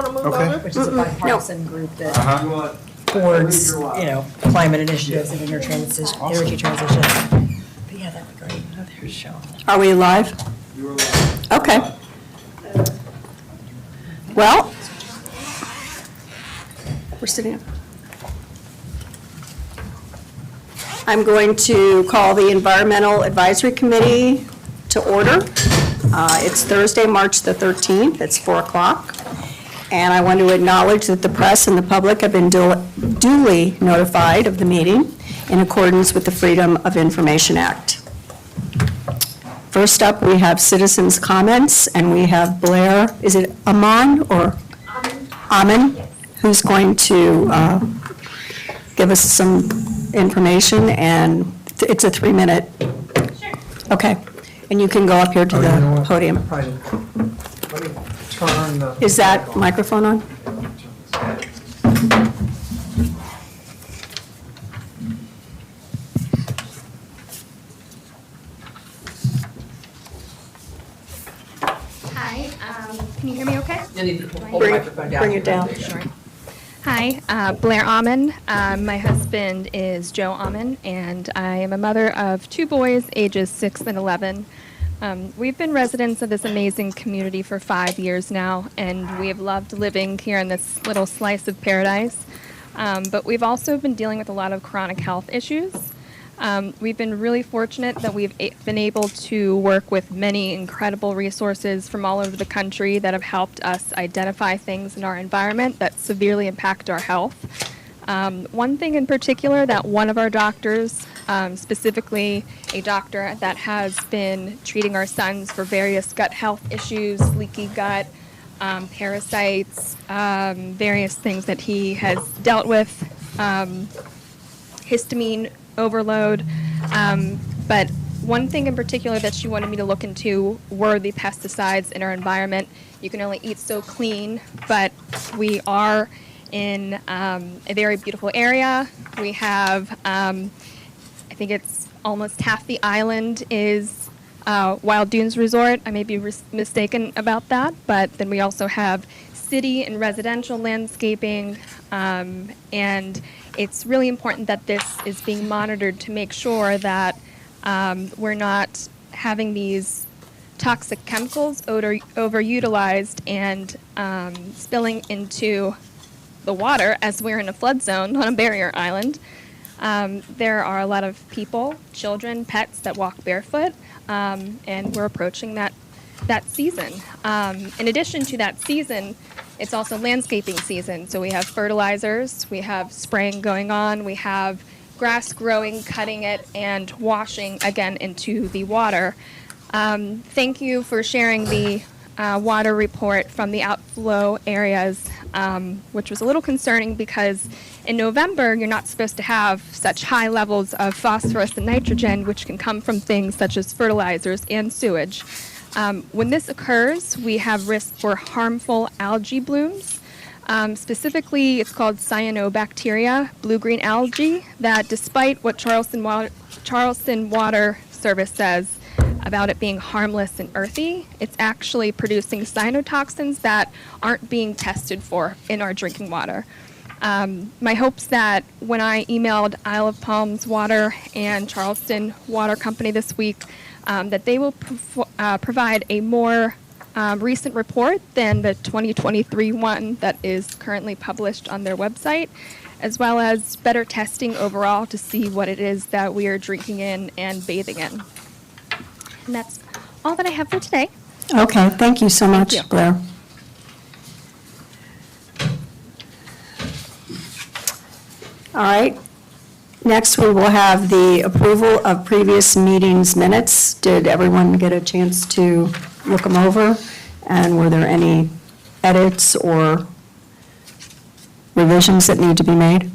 want to move Okay. on? which is a bipartisan group that Uh-huh. boards, climate initiatives and energy transition. But yeah, that'd be great. Oh, there's Sean. Are we live? Okay. Well, we're sitting up. I'm going to call the Environmental Advisory Committee to order. It's Thursday, March the 13th. It's 4 o'clock. And I want to acknowledge that the press and the public have been duly notified of the meeting in accordance with the Freedom of Information Act. First up, we have citizens' comments, and we have Blair, is it Aman or? Amen, who's going to give us some information, and it's a 3-minute. Sure. Okay, and you can go up here to Oh, you know the what? podium. Probably- Let me turn the. Is that microphone on? Hi, can you hear me okay? You need to hold the microphone down. Bring it down. Hi, Blair Amon. My husband is Joe Amon, and I am a mother of 2 boys, ages 6 and 11. We've been residents of this amazing community for 5 years now, and we have loved living here in this little slice of paradise. But we've also been dealing with a lot of chronic health issues. We've been really fortunate that we've been able to work with many incredible resources from all over the country that have helped us identify things in our environment that severely impact our health. One thing in particular that one of our doctors, specifically a doctor that has been treating our sons for various gut health issues, leaky gut, parasites, various things that he has dealt with, histamine overload. But one thing in particular that she wanted me to look into were the pesticides in our environment. You can only eat so clean, but we are in a very beautiful area. We have, I think it's almost half the island is Wild Dunes Resort. I may be mistaken about that, but then we also have city and residential landscaping, and it's really important that this is being monitored to make sure that we're not having these toxic chemicals overutilized and spilling into the water as we're in a flood zone on a barrier island. There are a lot of people, children, pets that walk barefoot, and we're approaching that season. In addition to that season, it's also landscaping season. So we have fertilizers, we have spraying going on, we have grass growing, cutting it, and washing again into the water. Thank you for sharing the water report from the outflow areas, which was a little concerning because in November, you're not supposed to have such high levels of phosphorus and nitrogen, which can come from things such as fertilizers and sewage. When this occurs, we have risk for harmful algae blooms. Specifically, it's called cyanobacteria, blue-green algae, that despite what Charleston Water Service says about it being harmless and earthy, it's actually producing cyanotoxins that aren't being tested for in our drinking water. My hopes that when I emailed Isle of Palms Water and Charleston Water Company this week, that they will provide a more recent report than the 2023 one that is currently published on their website, as well as better testing overall to see what it is that we are drinking in and bathing in. And that's all that I have for today. Okay, thank you so much, you. Blair. All right. Next, we will have the approval of previous meetings minutes. Did everyone get a chance to look them over? And were there any edits or revisions that need to be made?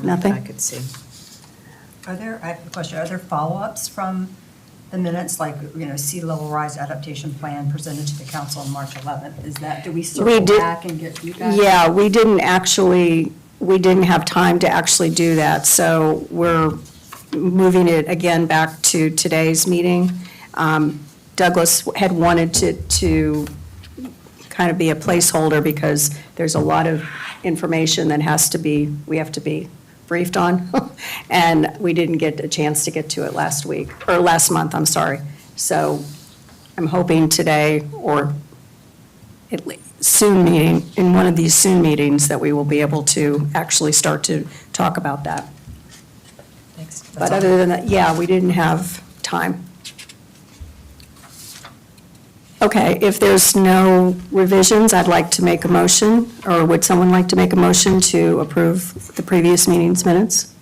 Nothing? I could see. I have a question, are there follow-ups from the minutes, like, sea level rise adaptation plan presented to the council on March 11th? Is that, do we circle did- back and get feedback? Yeah, we didn't have time to actually do that, so we're moving it again back to today's meeting. Douglas had wanted to kind of be a placeholder because there's a lot of information that we have to be briefed on. And we didn't get a chance to get to it last month, I'm sorry. So I'm hoping today or at least in one of these soon meetings that we will be able to actually start to talk about that. Thanks. That's But all. other than that, yeah, we didn't have time. Okay, if there's no revisions, I'd like to make a motion, or would someone like to make a motion to approve the previous meeting's minutes?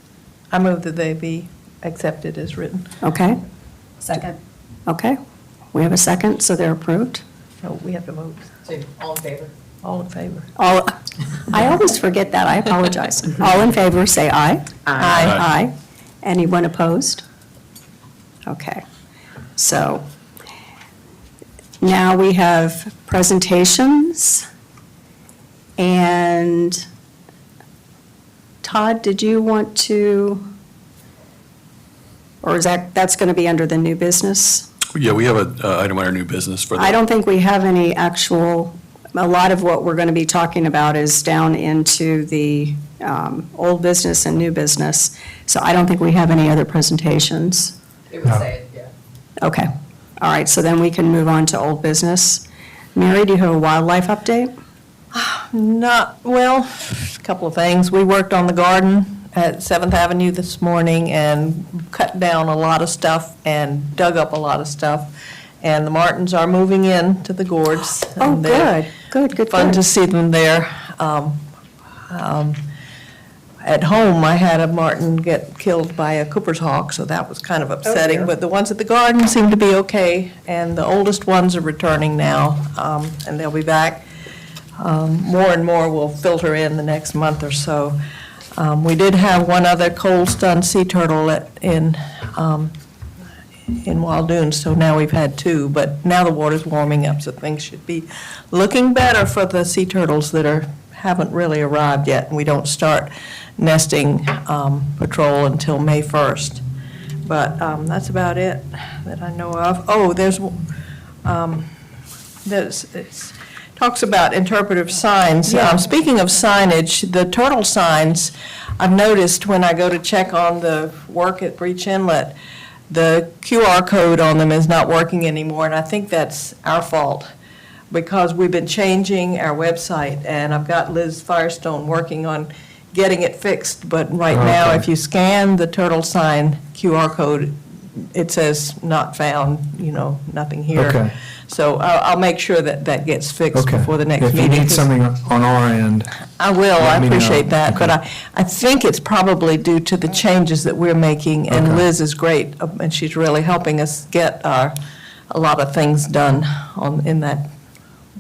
I move that they be accepted as written. Okay, Second. okay. We have a second, so they're approved. No, we have to vote. So, all in favor? All in favor? All, I always forget that, I apologize. All in favor, say aye. Aye. Aye. Anyone opposed? Okay, so now we have presentations. And Todd, did you want to, or is that's going to be under the new business? Yeah, we have an item on our new business for I the, don't think we have any actual, a lot of what we're going to be talking about is down into the old business and new business. So I don't think we have any other presentations. It would say it, yeah. Okay, all right, so then we can move on to old business. Mary, do you have a wildlife update? Well, a couple of things. We worked on the garden at 7th Avenue this morning and cut down a lot of stuff and dug up a lot of stuff. And the martins are moving in to the gourds. Oh, and they're good. Fun to see them there. At home, I had a martin get killed by a Cooper's hawk, so that was kind of upsetting. dear. But the ones at the garden seem to be okay, and the oldest ones are returning now, and they'll be back. More and more will filter in the next month or so. We did have one other cold-stunned sea turtle in Waldoon, so now we've had two. But now the water's warming up, so things should be looking better for the sea turtles that haven't really arrived yet. And we don't start nesting patrol until May 1st. But that's about it that I know of. Oh, it talks about interpretive signs. Speaking of signage, the turtle signs, I've noticed when I go to check on the work at Breach Inlet, the QR code on them is not working anymore, and I think that's our fault because we've been changing our website, and I've got Liz Firestone working on getting it fixed, but right now, Okay. if you scan the turtle sign QR code, it says not found, nothing here. Okay. So I'll make sure that that gets fixed Okay. before the next If you meeting. need something on our end, I will, I let me know. appreciate that, but Okay. I think it's probably due to the changes that we're making, and Okay. Liz is great, and she's really helping us get a lot of things done in that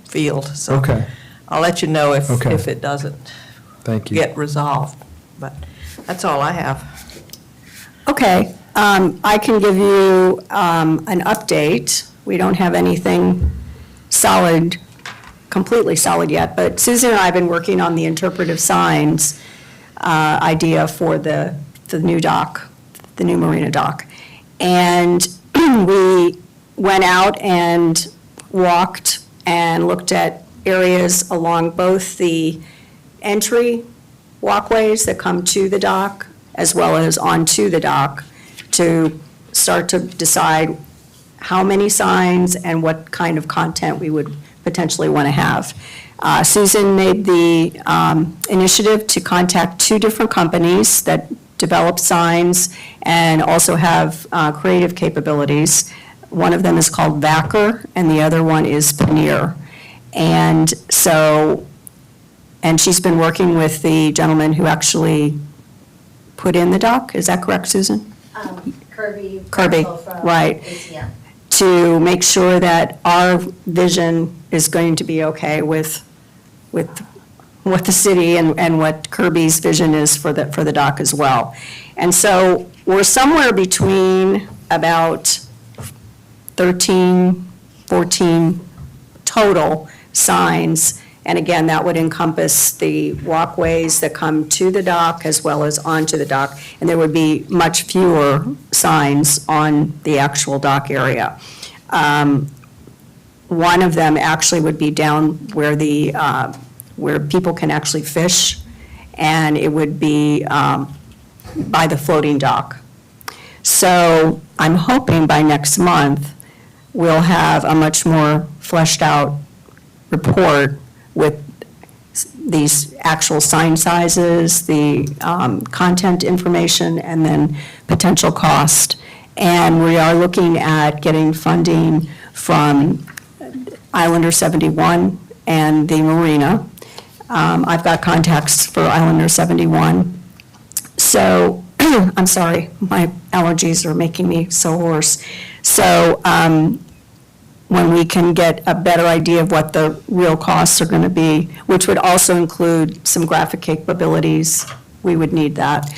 field. So okay, I'll let you know if Okay. it doesn't thank you. get resolved, but that's all I have. Okay, I can give you an update. We don't have anything solid, completely solid yet, but Susan and I have been working on the interpretive signs idea for the new dock, the new marina dock. And we went out and walked and looked at areas along both the entry walkways that come to the dock as well as onto the dock to start to decide how many signs and what kind of content we would potentially want to have. Susan made the initiative to contact two different companies that develop signs and also have creative capabilities. One of them is called Vacker, and the other one is Paneer. And so, and she's been working with the gentleman who actually put in the dock, is that correct, Susan? Kirby. Kirby, Marshall from right. ATM. To make sure that our vision is going to be okay with what the city and what Kirby's vision is for the dock as well. And so we're somewhere between about 13, 14 total signs. And again, that would encompass the walkways that come to the dock as well as onto the dock. And there would be much fewer signs on the actual dock area. One of them actually would be down where where people can actually fish, and it would be by the floating dock. So I'm hoping by next month, we'll have a much more fleshed out report with these actual sign sizes, the content information, and then potential cost. And we are looking at getting funding from Islander 71 and the marina. I've got contacts for Islander 71. So, I'm sorry, my allergies are making me so hoarse. So, when we can get a better idea of what the real costs are going to be, which would also include some graphic capabilities, we would need that.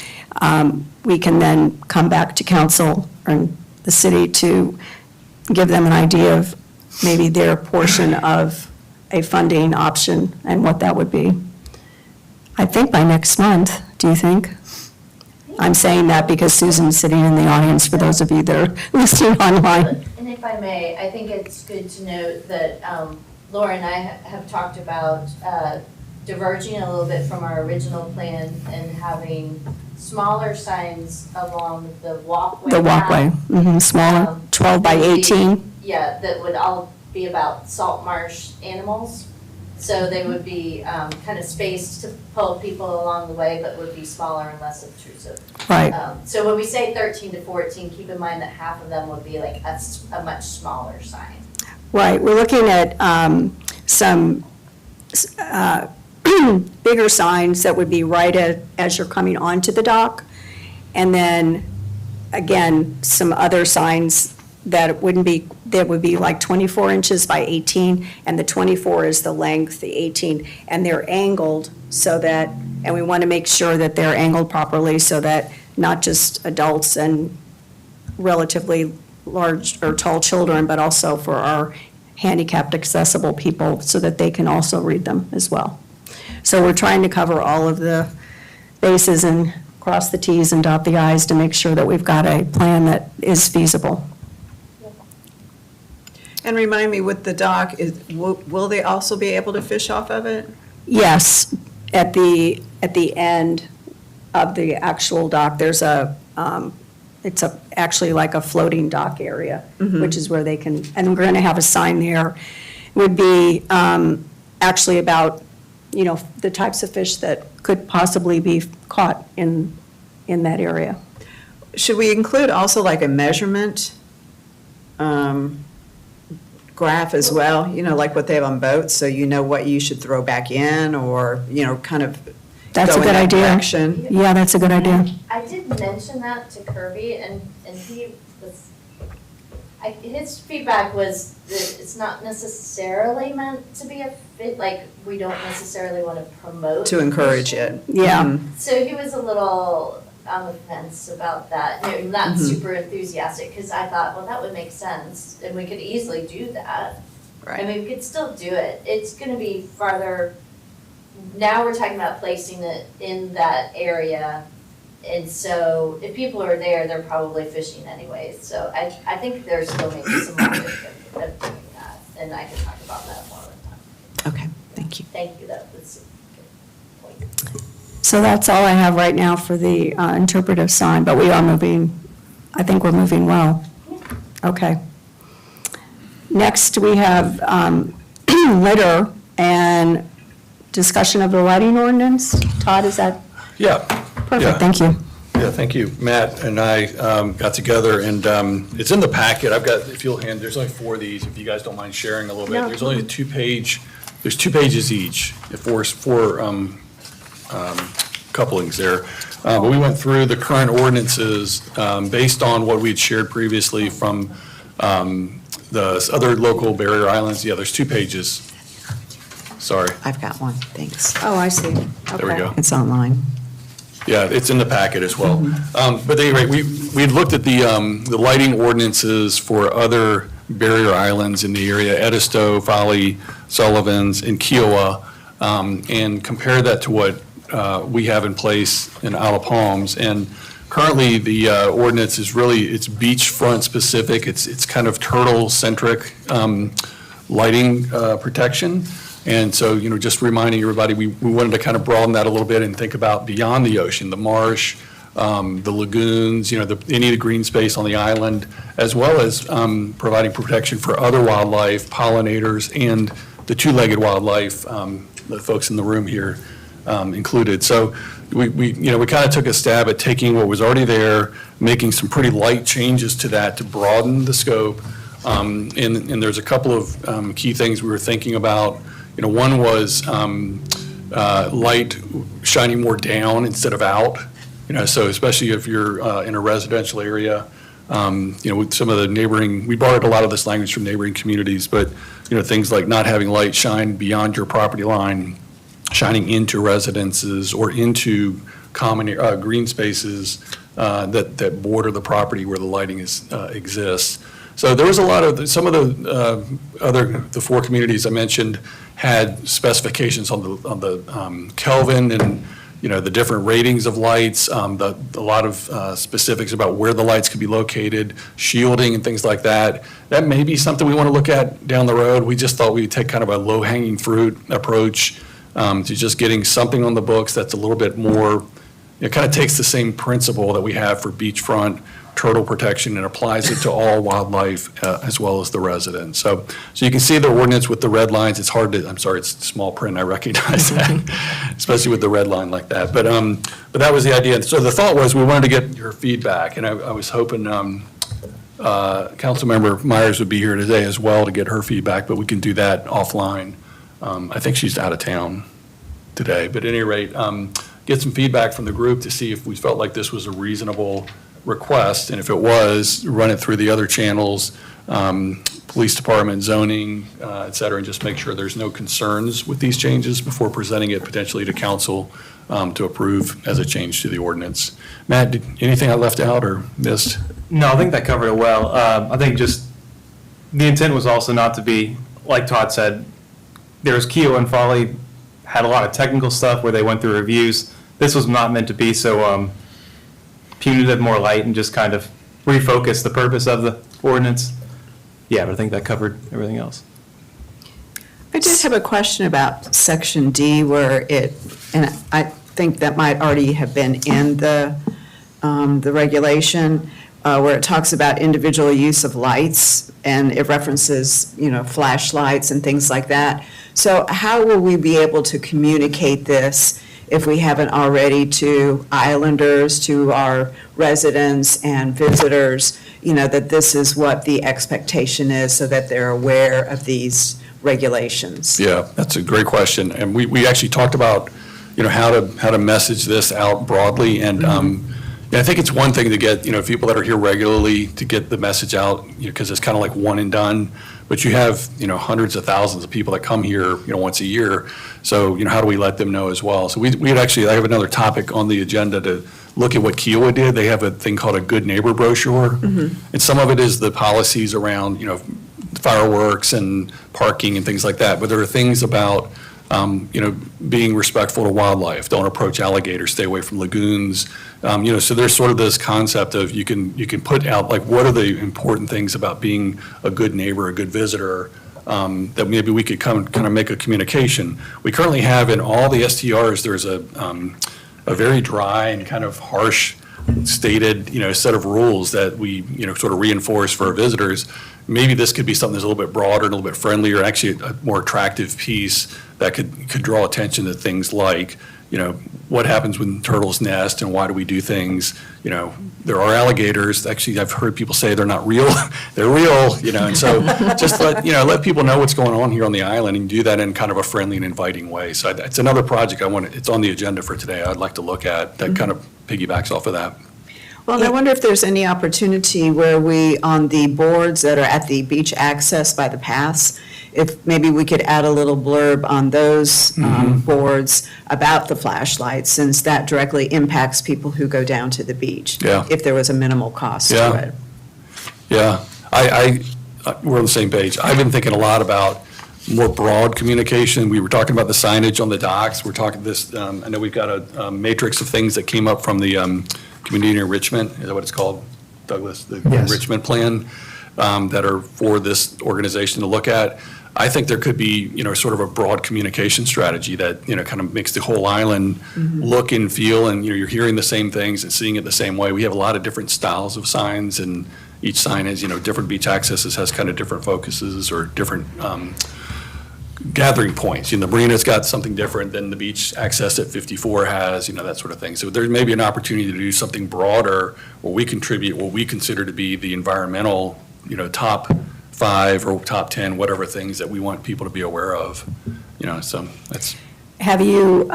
We can then come back to council and the city to give them an idea of maybe their portion of a funding option and what that would be. I think by next month, do you think? I'm saying that because Susan's sitting in the audience, for those of you that are listening online. And if I may, I think it's good to note that Laura and I have talked about diverging a little bit from our original plan and having smaller signs along the walkway. The walkway, smaller, 12 by 18. Yeah, that would all be about salt marsh animals. So they would be kind of spaced to pull people along the way, but would be smaller and less obtrusive. Right. So when we say 13 to 14, keep in mind that half of them would be like a much smaller sign. Right, we're looking at some bigger signs that would be right as you're coming onto the dock. And then, again, some other signs that would be like 24 inches by 18, and the 24 is the length, the 18, and they're angled so that, and we want to make sure that they're angled properly so that not just adults and relatively large or tall children, but also for our handicapped accessible people so that they can also read them as well. So we're trying to cover all of the bases and cross the Ts and dot the Is to make sure that we've got a plan that is feasible. And remind me, with the dock, will they also be able to fish off of it? Yes, at the end of the actual dock, there's it's actually like a floating dock area, which is where they can, and we're going to have a sign there. It would be actually about, the types of fish that could possibly be caught in that area. Should we include also like a measurement graph as well, like what they have on boats, so you know what you should throw back in, or, kind of That's go a in good that idea. direction? Yeah, that's a good idea. I did mention that to Kirby, and he was, his feedback was that it's not necessarily meant to be a fit, like, we don't necessarily want to promote. To encourage fishing. it. Yeah. Mhm. So he was a little on the fence about that, not super enthusiastic, because I thought, well, that would make sense, and we could easily do that. I Right. mean, we could still do it. It's gonna be farther, now we're talking about placing it in that area. And so if people are there, they're probably fishing anyways. So I think there's still maybe some logic of doing that. And I can talk about that more with time. Okay, thank you. Thank you, that was a good point. So that's all I have right now for the interpretive sign, but we are moving, I think we're moving well. Okay. Next, we have litter and discussion of the lighting ordinance. Todd, is that Yeah. perfect? Thank you. Yeah, thank you. Matt and I got together, and it's in the packet. I've got, if you'll hand, there's only 4 of these, if you guys don't mind sharing a little bit. No. There's only there's 2 pages each, four couplings there. But we went through the current ordinances based on what we'd shared previously from the other local barrier islands. Yeah, there's 2 pages. Sorry, I've got one, thanks. Oh, I see. there we Okay. go. It's online. Yeah, it's in the packet as well. But at any rate, we looked at the lighting ordinances for other barrier islands in the area, Edisto, Folly, Sullivan's, and Kiowa, and compared that to what we have in place in Isle of Palms. And currently, the ordinance is really, it's beachfront specific, it's kind of turtle-centric lighting protection. And so, just reminding everybody, we wanted to kind of broaden that a little bit and think about beyond the ocean, the marsh, the lagoons, any of the green space on the island, as well as providing protection for other wildlife, pollinators, and the two-legged wildlife, the folks in the room here included. So we kind of took a stab at taking what was already there, making some pretty light changes to that to broaden the scope. And there's a couple of key things we were thinking about. One was light shining more down instead of out. So especially if you're in a residential area, with some of the neighboring, we borrowed a lot of this language from neighboring communities, but, things like not having light shine beyond your property line, shining into residences or into common green spaces that border the property where the lighting exists. So there was a lot of, some of the four communities I mentioned had specifications on the Kelvin and, the different ratings of lights, a lot of specifics about where the lights could be located, shielding and things like that. That may be something we want to look at down the road. We just thought we'd take kind of a low-hanging fruit approach to just getting something on the books that's a little bit more, it kind of takes the same principle that we have for beachfront turtle protection and applies it to all wildlife as well as the residents. So you can see the ordinance with the red lines. It's hard to, I'm sorry, it's small print, I recognize that, especially with the red line like that. But that was the idea. So the thought was we wanted to get your feedback, and I was hoping Councilmember Myers would be here today as well to get her feedback, but we can do that offline. I think she's out of town today, but at any rate, get some feedback from the group to see if we felt like this was a reasonable request, and if it was, run it through the other channels, police department, zoning, et cetera, and just make sure there's no concerns with these changes before presenting it potentially to council to approve as a change to the ordinance. Matt, anything I left out or missed? No, I think that covered it well. I think just the intent was also not to be, like Todd said, there was Keough and Folly had a lot of technical stuff where they went through reviews. This was not meant to be so punitive, more light, and just kind of refocus the purpose of the ordinance. Yeah, but I think that covered everything else. I did have a question about section D where and I think that might already have been in the regulation, where it talks about individual use of lights and it references, flashlights and things like that. So how will we be able to communicate this if we haven't already to islanders, to our residents and visitors, that this is what the expectation is so that they're aware of these regulations? Yeah, that's a great question. And we actually talked about, how to message this out broadly. And I think it's one thing to get, people that are here regularly to get the message out, because it's kind of like one and done. But you have, hundreds of thousands of people that come here, once a year. So, how do we let them know as well? So we had actually, I have another topic on the agenda to look at what Keough did. They have a thing called a Good Neighbor brochure. And some of it is the policies around, fireworks and parking and things like that. But there are things about, being respectful to wildlife. Don't approach alligators, stay away from lagoons. So there's sort of this concept of you can put out, like, what are the important things about being a good neighbor, a good visitor, that maybe we could kind of make a communication. We currently have in all the STRs, there's a very dry and kind of harsh stated, set of rules that we, sort of reinforce for our visitors. Maybe this could be something that's a little bit broader, and a little bit friendlier, actually a more attractive piece that could draw attention to things like, what happens when turtles nest and why do we do things? There are alligators. Actually, I've heard people say they're not real. They're real, and so just let people know what's going on here on the island and do that in kind of a friendly and inviting way. So it's another project it's on the agenda for today I'd like to look at that kind of piggybacks off of that. Well, I wonder if there's any opportunity where we, on the boards that are at the beach access by the paths, if maybe we could add a little blurb on those boards about the flashlights, since that directly impacts people who go down to the beach. Yeah. If there was a minimal cost to Yeah. it. Yeah, we're on the same page. I've been thinking a lot about more broad communication. We were talking about the signage on the docks. We're talking this, I know we've got a matrix of things that came up from the community enrichment, is that what it's called, Douglas? The Yes. enrichment plan that are for this organization to look at. I think there could be, sort of a broad communication strategy that, kind of makes the whole island look and feel, and, you're hearing the same things and seeing it the same way. We have a lot of different styles of signs, and each sign has, different beach accesses, has kind of different focuses or different gathering points. The marina's got something different than the beach access at 54 has, that sort of thing. So there may be an opportunity to do something broader where we contribute what we consider to be the environmental, top 5 or top 10, whatever things that we want people to be aware of, so that's. Have you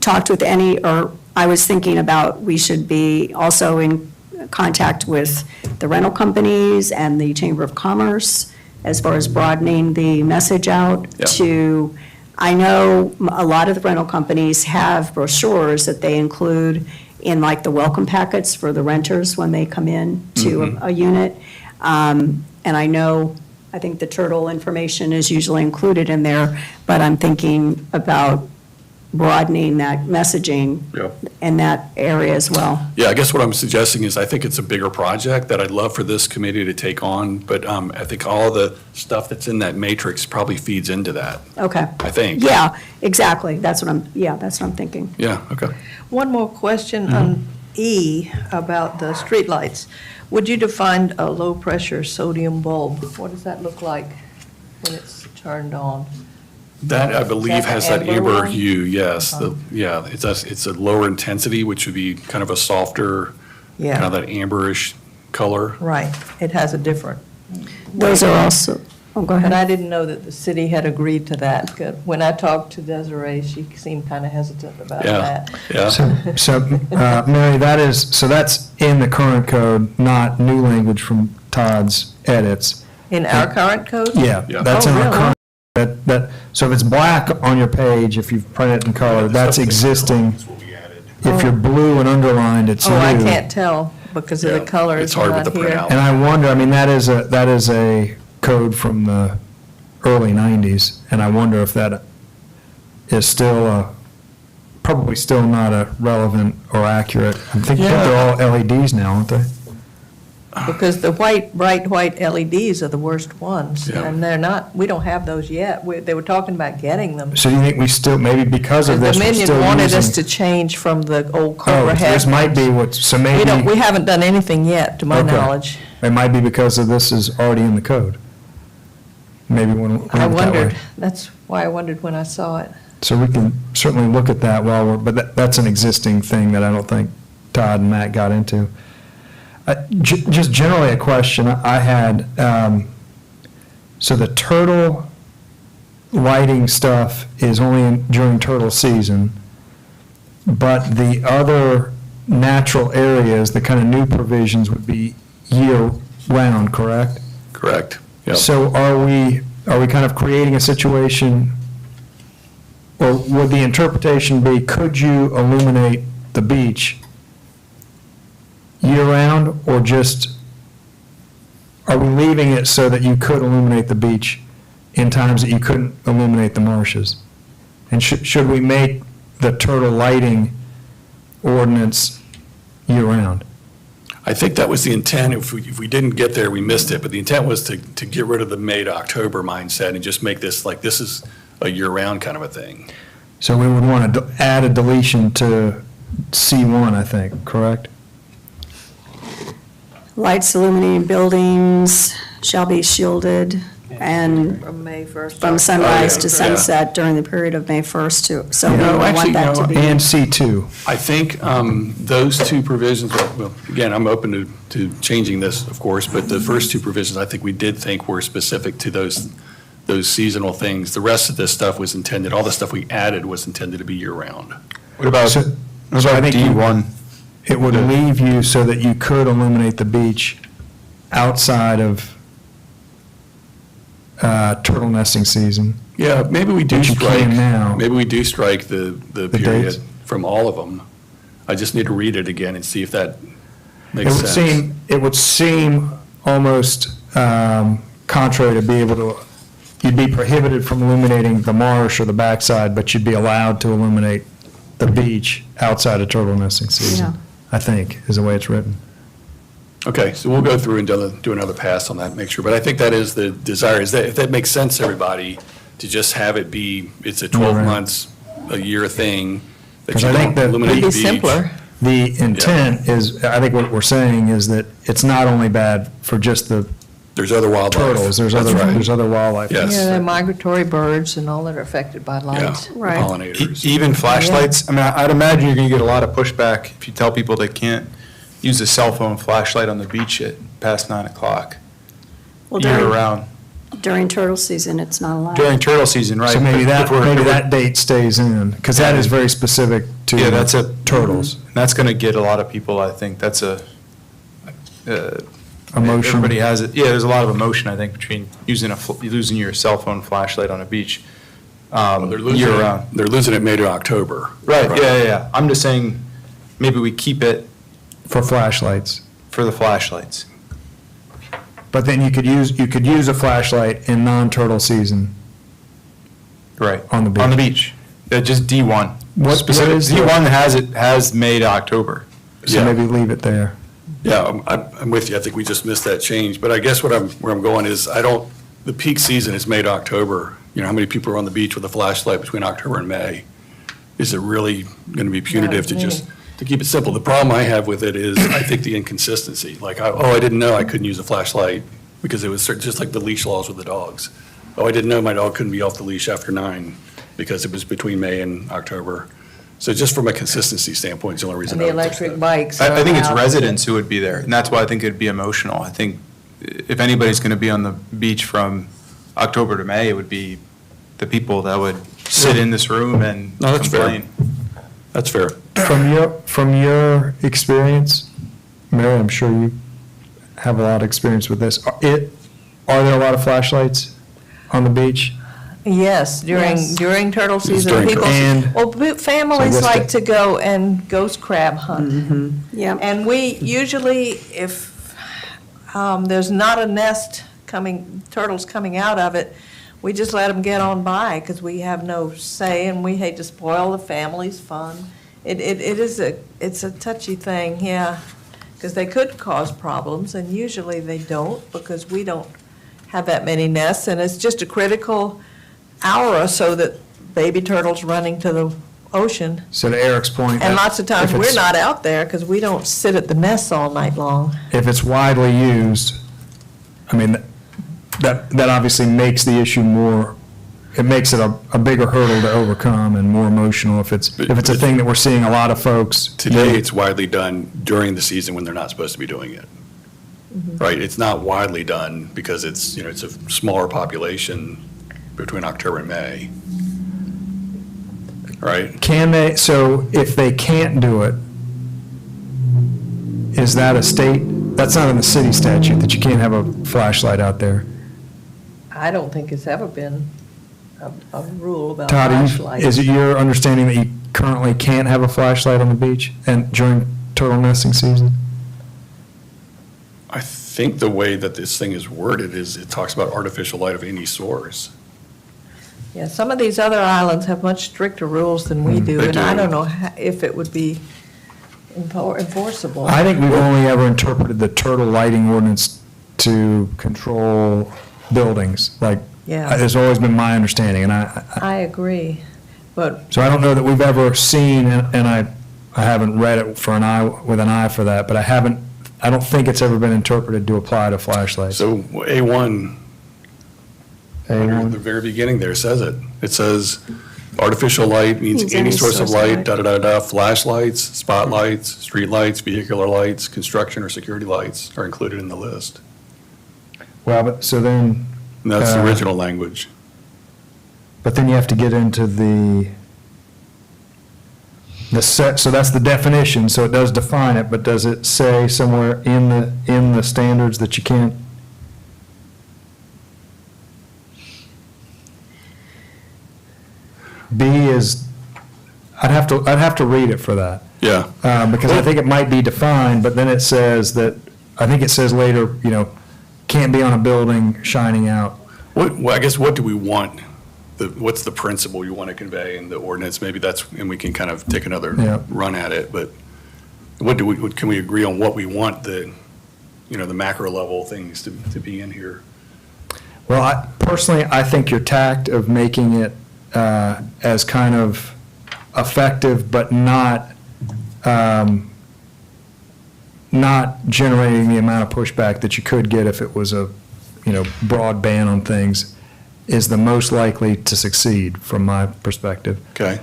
talked with any, or I was thinking about, we should be also in contact with the rental companies and the Chamber of Commerce as far as broadening the message out Yeah. to, I know a lot of the rental companies have brochures that they include in like the welcome packets for the renters when they come in to a unit. And I know, I think the turtle information is usually included in there, but I'm thinking about broadening that messaging Yeah. in that area as well. Yeah, I guess what I'm suggesting is I think it's a bigger project that I'd love for this committee to take on, but I think all the stuff that's in that matrix probably feeds into that, Okay. I think. Yeah, exactly. That's what I'm thinking. Yeah, okay. One more question on E about the streetlights. Would you define a low-pressure sodium bulb? What does that look like when it's turned on? That, I believe, that has the that amber amber one? hue, yes. Yeah, it's a lower intensity, which would be kind of a softer, kind of Yeah, that amberish color. right. It has a different. Those are also, oh, go And ahead. I didn't know that the city had agreed to that. Good. When I talked to Desiree, she seemed kind of hesitant about Yeah, that. yeah. So, Mary, that's in the current code, not new language from Todd's edits. In our current code? Yeah, Yeah. that's Oh, in our really? current, so if it's black on your page, if you've printed it in color, that's existing. If you're blue and underlined, it's new. Oh, I can't tell because of the Yeah, colors it's hard with not the here. printout. And I wonder, I mean, that is a code from the early 90s, and I wonder if that is still probably still not a relevant or accurate. I think they're all LEDs now, aren't they? Because the bright white LEDs are the worst ones. Yeah. And they're not, we don't have those yet. They were talking about getting them. So do you think we still, maybe because of The this, we're still Dominion wanted us using? to change from the old Oh, Cobra this head. might be what, so We maybe, haven't done anything yet, to my Okay. knowledge. it might be because of this is already in the code. Maybe when. leave it I that way. wondered, that's why I wondered when I saw it. So we can certainly look at that but that's an existing thing that I don't think Todd and Matt got into. Just generally a question I had, so the turtle lighting stuff is only during turtle season, but the other natural areas, the kind of new provisions would be year-round, correct? Correct, yep. So are we kind of creating a situation, or would the interpretation be, could you illuminate the beach year-round, or just, are we leaving it so that you could illuminate the beach in times that you couldn't illuminate the marshes? And should we make the turtle lighting ordinance year-round? I think that was the intent. If we didn't get there, we missed it. But the intent was to get rid of the May to October mindset and just make this like, this is a year-round kind of a thing. So we would want to add a deletion to C1, I think, correct? Lights illuminating buildings shall be shielded and From May 1st. from sunrise to yeah. sunset during the period of May 1st to, so we No, don't actually, want that no, to be. And C2. I think those two provisions, well, again, I'm open to changing this, of course, but the first two provisions, I think we did think were specific to those seasonal things. The rest of this stuff was intended, all the stuff we added was intended to be year-round. What about, So- what so I about think you- D1? It would leave you so that you could illuminate the beach outside of turtle nesting season. Yeah, maybe we do But you strike, can now. maybe we do strike the dates? period from all of them. I just need to read it again and see if that It makes would sense. it would seem almost contrary to be able to, you'd be prohibited from illuminating the marsh or the backside, but you'd be allowed to illuminate the beach outside of turtle nesting season, Yeah. I think, is the way it's written. Okay, so we'll go through and do another pass on that, make sure. But I think that is the desire, is that, if that makes sense to everybody, to just have it be, it's a 12 Right. months, a year thing, that 'Cause you I think don't that- eliminate It'd the be beach. simpler. The intent is, I think what we're saying is that it's not only bad for just the There's other wildlife. turtles, there's That's other, right. there's other wildlife. Yes. Yeah, they're migratory birds and all that are affected by Yeah, lights. Right. pollinators. Even flashlights, I mean, I'd imagine you're gonna get a lot of pushback if you tell people they can't use a cell phone flashlight on the beach at past 9 o'clock, Well, year during, round. during turtle season, it's not allowed. During turtle season, right? So maybe but if we're- that date stays in, because that is very specific to Yeah, that's a. turtles. And that's gonna get a lot of people, I think, that's a. Emotion. Everybody has it, yeah, there's a lot of emotion, I think, between using your cell phone flashlight on a beach, Well, they're losing year it- round. They're losing it May to October. Right, yeah. I'm just saying, maybe we keep it For flashlights. for the flashlights. But then you could use a flashlight in non-turtle season. Right. On the beach. On the beach. Just D1. What Specific- is the- D1 has May to October. So Yeah. maybe leave it there. Yeah, I'm with you. I think we just missed that change. But I guess where I'm going is, the peak season is May to October. You know, how many people are on the beach with a flashlight between October and May? Is it really going to be punitive to just, to keep it simple? The problem I have with it is, I think the inconsistency. Like, I didn't know I couldn't use a flashlight because it was just like the leash laws with the dogs. Oh, I didn't know my dog couldn't be off the leash after 9 because it was between May and October. So just from a consistency standpoint, it's the only reason And I the would touch electric that. bikes. I think it's are out. residents who would be there, and that's why I think it'd be emotional. I think if anybody's going to be on the beach from October to May, it would be the people that would sit in this room and No, that's fair. complain. That's fair. From your experience, Mary, I'm sure you have a lot of experience with this. Are there a lot of flashlights on the beach? Yes, Yes. during turtle season. during People, turtle. well, families So I guess like to go and ghost crab hunt. Yeah. And we usually, if there's not a nest turtles coming out of it, we just let them get on by because we have no say and we hate to spoil the family's fun. It's a touchy thing, yeah, because they could cause problems and usually they don't because we don't have that many nests and it's just a critical hour or so that baby turtles running to the ocean. So to Eric's point. And lots of times, if we're it's- not out there because we don't sit at the nests all night long. If it's widely used, I mean, that obviously makes the issue more, it makes it a bigger hurdle to overcome and more emotional if it's a thing that we're seeing a lot of folks. Today, it's widely done during the season when they're not supposed to be doing it. Right? It's not widely done because it's a smaller population between October and May. Right? Can they, so if they can't do it, is that a state, that's not in the city statute, that you can't have a flashlight out there? I don't think it's ever been a rule about Todd, flashlights. is it your understanding that you currently can't have a flashlight on the beach and during turtle nesting season? I think the way that this thing is worded is it talks about artificial light of any source. Yeah, some of these other islands have much stricter rules than we do, They and I do. don't know if it would be enforceable. I think we've only ever interpreted the turtle lighting ordinance to control buildings, like, Yeah. it's always been my understanding, and I agree, but so I don't know that we've ever seen, and I haven't read it with an eye for that, but I don't think it's ever been interpreted to apply to flashlights. So A1, A1. at the very beginning there says it. It says artificial light means Means any source of light, light. da-da-da-da, flashlights, spotlights, street lights, vehicular lights, construction or security lights are included in the list. Well, but, so then, And that's the Uh, original language. but then you have to get into the set, so that's the definition, so it does define it, but does it say somewhere in the standards that you can't? B is, I'd have to read it for that. Yeah. Because I think it might be defined, but then it says that, I think it says later, can't be on a building shining out. Well, I guess what do we want? What's the principle you want to convey in the ordinance? Maybe and we can kind of take another Yeah. run at it, but can we agree on what we want the macro level things to be in here. Well, personally, I think your tact of making it as kind of effective, but not generating the amount of pushback that you could get if it was a, broad ban on things, is the most likely to succeed from my perspective. Okay?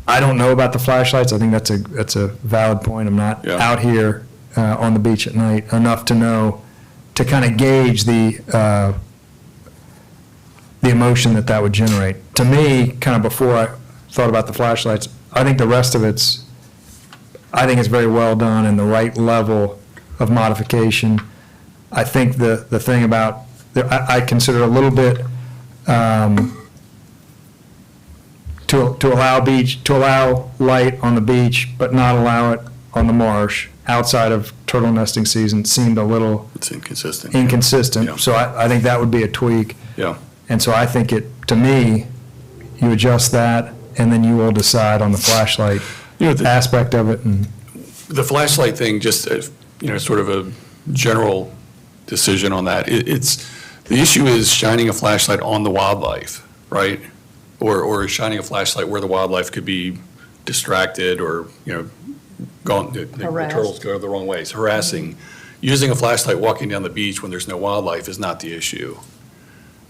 I don't know about the flashlights. I think that's a valid point. I'm not Yeah. out here on the beach at night enough to know, to kind of gauge the emotion that would generate. To me, kind of before I thought about the flashlights, I think the rest of it's very well done and the right level of modification. I think the thing about, I consider a little bit, to allow light on the beach, but not allow it on the marsh outside of turtle nesting season seemed a little It's inconsistent. inconsistent. Yeah. So I think that would be a tweak. Yeah. And so I think to me, you adjust that, and then you will decide on the flashlight aspect of it. And The flashlight thing, just, sort of a general decision on that. The issue is shining a flashlight on the wildlife, right? Or shining a flashlight where the wildlife could be distracted or, the Harassed. turtles go the wrong ways, harassing. Using a flashlight walking down the beach when there's no wildlife is not the issue.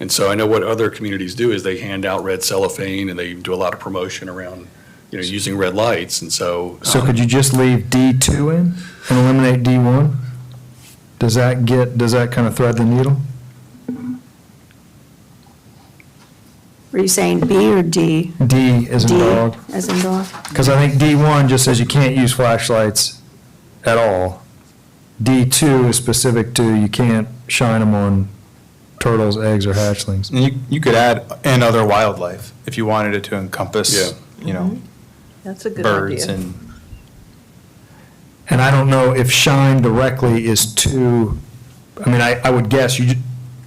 And so I know what other communities do is they hand out red cellophane and they do a lot of promotion around, using red lights. And so. so could you just leave D2 in and eliminate D1? Does that kind of thread the needle? Were you saying B or D? D as in D dog. as in dog? Because I think D1 just says you can't use flashlights at all. D2 is specific to you can't shine them on turtles, eggs, or hatchlings. And you could add, and other wildlife, if you wanted it to encompass, Yeah. That's a good birds idea. and. And I don't know if shine directly is too, I would guess,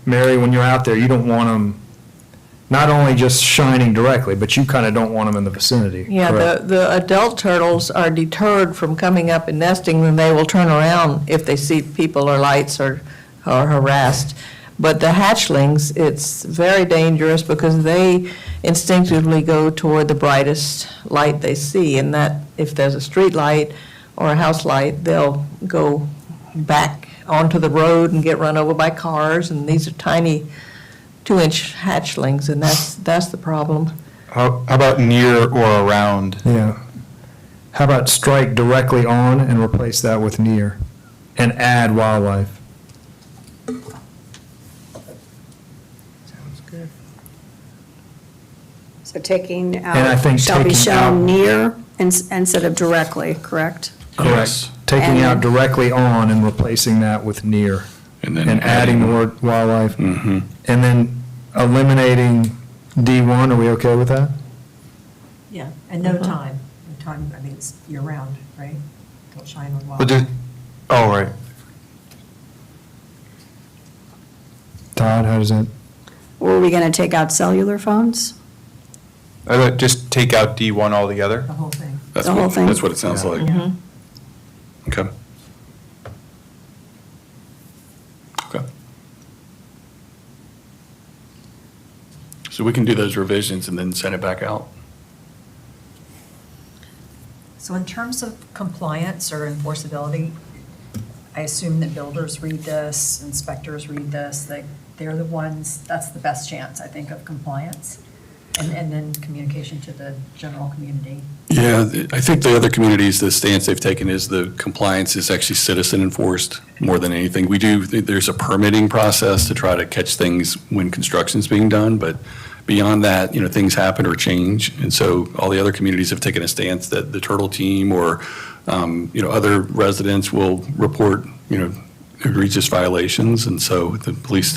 Mary, when you're out there, you don't want them not only just shining directly, but you kind of don't want them in the vicinity. Yeah, correct? the adult turtles are deterred from coming up and nesting, and they will turn around if they see people or lights or harassed. But the hatchlings, it's very dangerous because they instinctively go toward the brightest light they see, and that if there's a street light or a house light, they'll go back onto the road and get run over by cars, and these are tiny 2-inch hatchlings, and that's the problem. How about near or around? Yeah. How about strike directly on and replace that with near and add wildlife? Sounds good. So taking And I out, think shall be taking shown out- near instead of directly, correct? Yes. Taking And- out directly on and replacing that with near. And then And adding the word wildlife. Mhm. And then eliminating D1, are we okay with that? Yeah, and no time. No time, it's year-round, right? Don't shine on But wildlife. oh, right. Todd, how does that? Or are we going to take out cellular phones? I would just take out D1 altogether. The whole thing. That's The whole what- thing? That's what it sounds like. Mhm. Okay. Okay. So we can do those revisions and then send it back out? So in terms of compliance or enforceability, I assume that builders read this, inspectors read this, they're the ones, that's the best chance, I think, of compliance. And then communication to the general community. Yeah, I think the other communities, the stance they've taken is the compliance is actually citizen enforced more than anything. There's a permitting process to try to catch things when construction's being done, but beyond that, things happen or change. And so all the other communities have taken a stance that the Turtle Team or, other residents will report, egregious violations. And so the police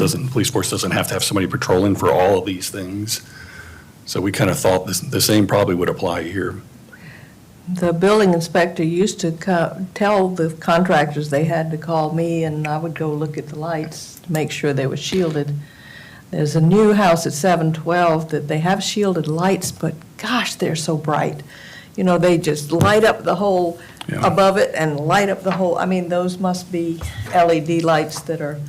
force doesn't have to have somebody patrolling for all of these things. So we kind of thought the same probably would apply here. The building inspector used to tell the contractors they had to call me, and I would go look at the lights to make sure they were shielded. There's a new house at 712 that they have shielded lights, but gosh, they're so bright. They just light up the whole Yeah. above it and light up the whole, I mean, those must be LED lights that are,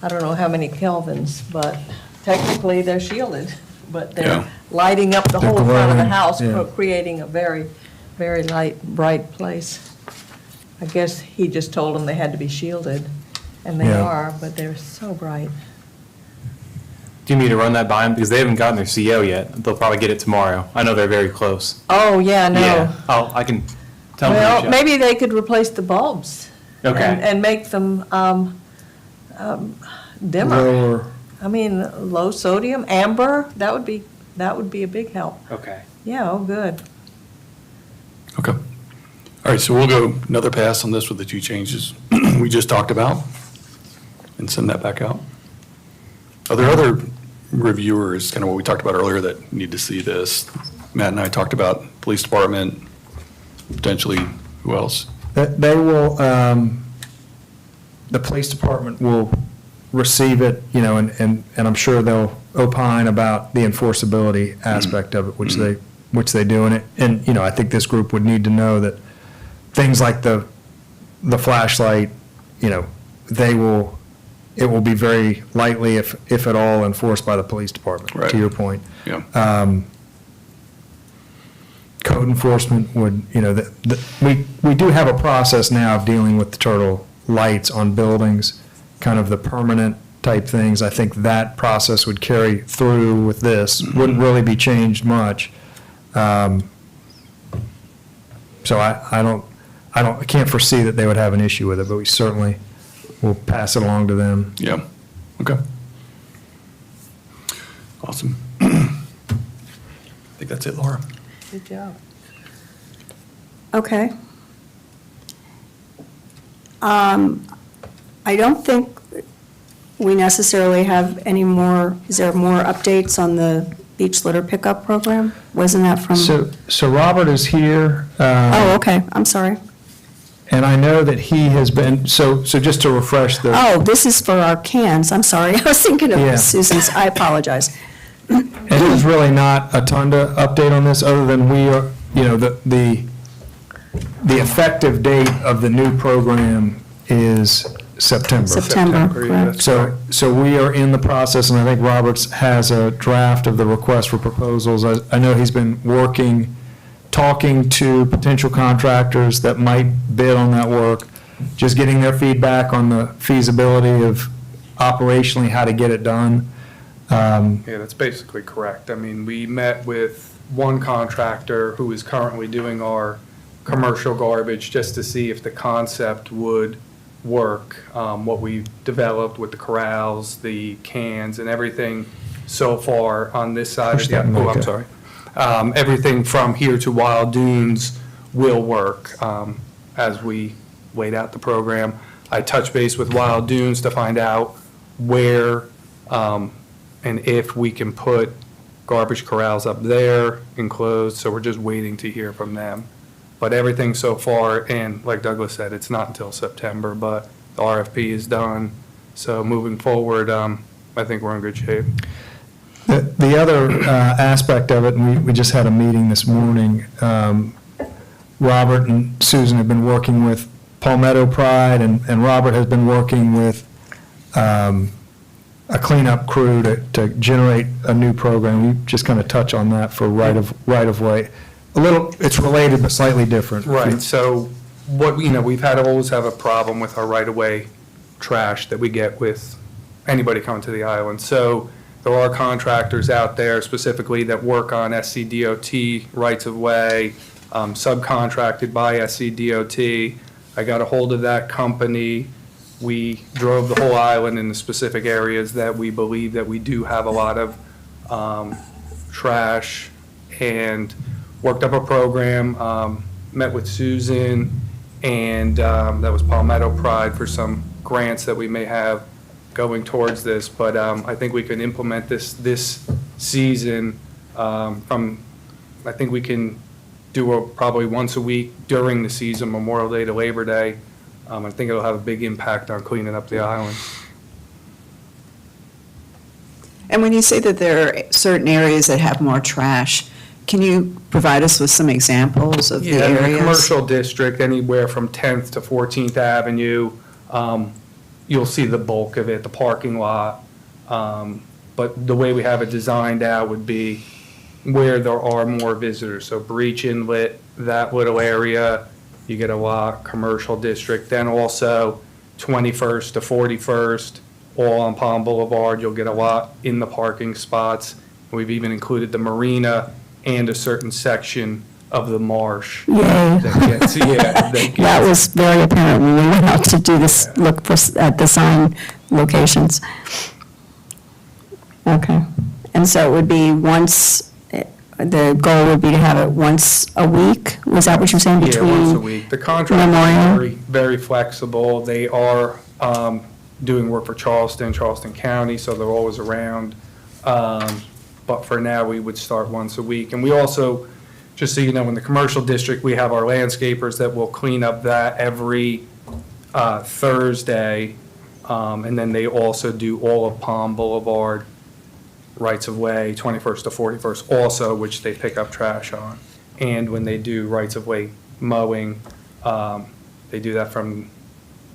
I don't know how many kelvins, but technically they're shielded, but Yeah. they're lighting up the They're whole front of the glowing, house, yeah. creating a very, very light, bright place. I guess he just told them they had to be shielded, and they Yeah. are, but they're so bright. Do you need me to run that by them? Because they haven't gotten their CO yet. They'll probably get it tomorrow. I know they're very close. Oh, yeah, no. Yeah, I can tell them. to Well, reach out. maybe they could replace the bulbs. Okay. And make them dimmer. Lower, I mean, low sodium, amber, that would be a big help. Okay. Yeah, oh, good. Okay. All right, so we'll go another pass on this with the two changes we just talked about and send that back out. Are there other reviewers, kind of what we talked about earlier, that need to see this? Matt and I talked about police department, potentially, who else? they will, the police department will receive it, you know, and I'm sure they'll opine about the enforceability aspect of it, which they do. And, you know, I think this group would need to know that things like the flashlight, you know, it will be very lightly, if at all, enforced by the police department, Right. to your point. Yeah. Code enforcement would, you know, we do have a process now of dealing with the turtle lights on buildings, kind of the permanent type things. I think that process would carry through with this, wouldn't really be changed much. So I can't foresee that they would have an issue with it, but we certainly will pass it along to them. Yeah, okay. Awesome. I think that's it, Laura. Good job. Okay. I don't think we necessarily have any more, is there more updates on the beach litter pickup program? Wasn't that from? So Robert is here. Oh, okay, I'm sorry. And I know that he has been, so just to refresh the. Oh, this is for our cans, I'm sorry, I was thinking Yeah. of Susan's, I apologize. And there's really not a ton to update on this, other than we are, you know, the effective date of the new program is September. September, correct. So we are in the process, and I think Roberts has a draft of the request for proposals. I know he's been talking to potential contractors that might bid on that work, just getting their feedback on the feasibility of operationally how to get it done. Yeah, that's basically correct. I mean, we met with one contractor who is currently doing our commercial garbage just to see if the concept would work. What we developed with the corrals, the cans, and everything so far on this side of Push the, that mic oh, I'm up. sorry. Everything from here to Wild Dunes will work as we laid out the program. I touched base with Wild Dunes to find out where and if we can put garbage corrals up there enclosed, so we're just waiting to hear from them. But everything so far, and like Douglas said, it's not until September, but the RFP is done. So moving forward, I think we're in good shape. The other aspect of it, and we just had a meeting this morning, Robert and Susan have been working with Palmetto Pride, and Robert has been working with a cleanup crew to generate a new program. We just kind of touch on that for right of way. A little, it's related but slightly different. Right, so what, you know, we've always have a problem with our right-of-way trash that we get with anybody coming to the island. So there are contractors out there specifically that work on SCDOT rights-of-way, subcontracted by SCDOT. I got a hold of that company. We drove the whole island in the specific areas that we believe that we do have a lot of trash, and worked up a program, met with Susan, and that was Palmetto Pride for some grants that we may have going towards this. But I think we can implement this season from, I think we can do probably once a week during the season, Memorial Day to Labor Day. I think it'll have a big impact on cleaning up the island. And when you say that there are certain areas that have more trash, Can you provide us with some examples of the Yeah, in the areas? commercial district, anywhere from 10th to 14th Avenue, you'll see the bulk of it, the parking lot. But the way we have it designed out would be where there are more visitors. So Breach Inlet, that little area, you get a lot, commercial district. Then also 21st to 41st, all on Palm Boulevard, you'll get a lot in the parking spots. We've even included the marina and a certain section of the marsh. Yay. That gets, yeah. That was very apparent when we went out to do this, look for, at the sign locations. Okay. And so it would be once, the goal would be to have it once a week? Was that what you're saying, Yeah, between? once a week. The contract is Memorial? very, very flexible. They are doing work for Charleston County, so they're always around. But for now, we would start once a week. And we also, just so you know, in the commercial district, we have our landscapers that will clean up that every Thursday. And then they also do all of Palm Boulevard rights of way, 21st to 41st also, which they pick up trash on. And when they do rights of way mowing, they do that from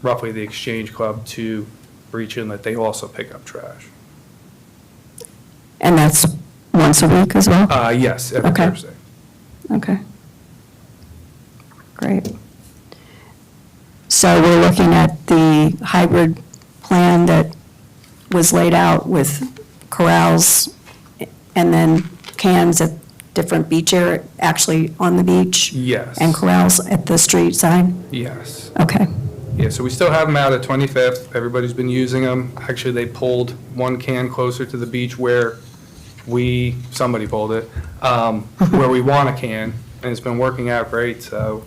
roughly the Exchange Club to Breach Inlet. They also pick up trash. And that's once a week as well? Yes, every Okay. Thursday. Okay. Great. So we're looking at the hybrid plan that was laid out with corrals and then cans at different beach area, actually on the beach? Yes. And corrals at the street side? Yes. Okay. Yeah, so we still have them out at 25th. Everybody's been using them. Actually, they pulled one can closer to the beach where somebody pulled it, where we want a can, and it's been working out great, so.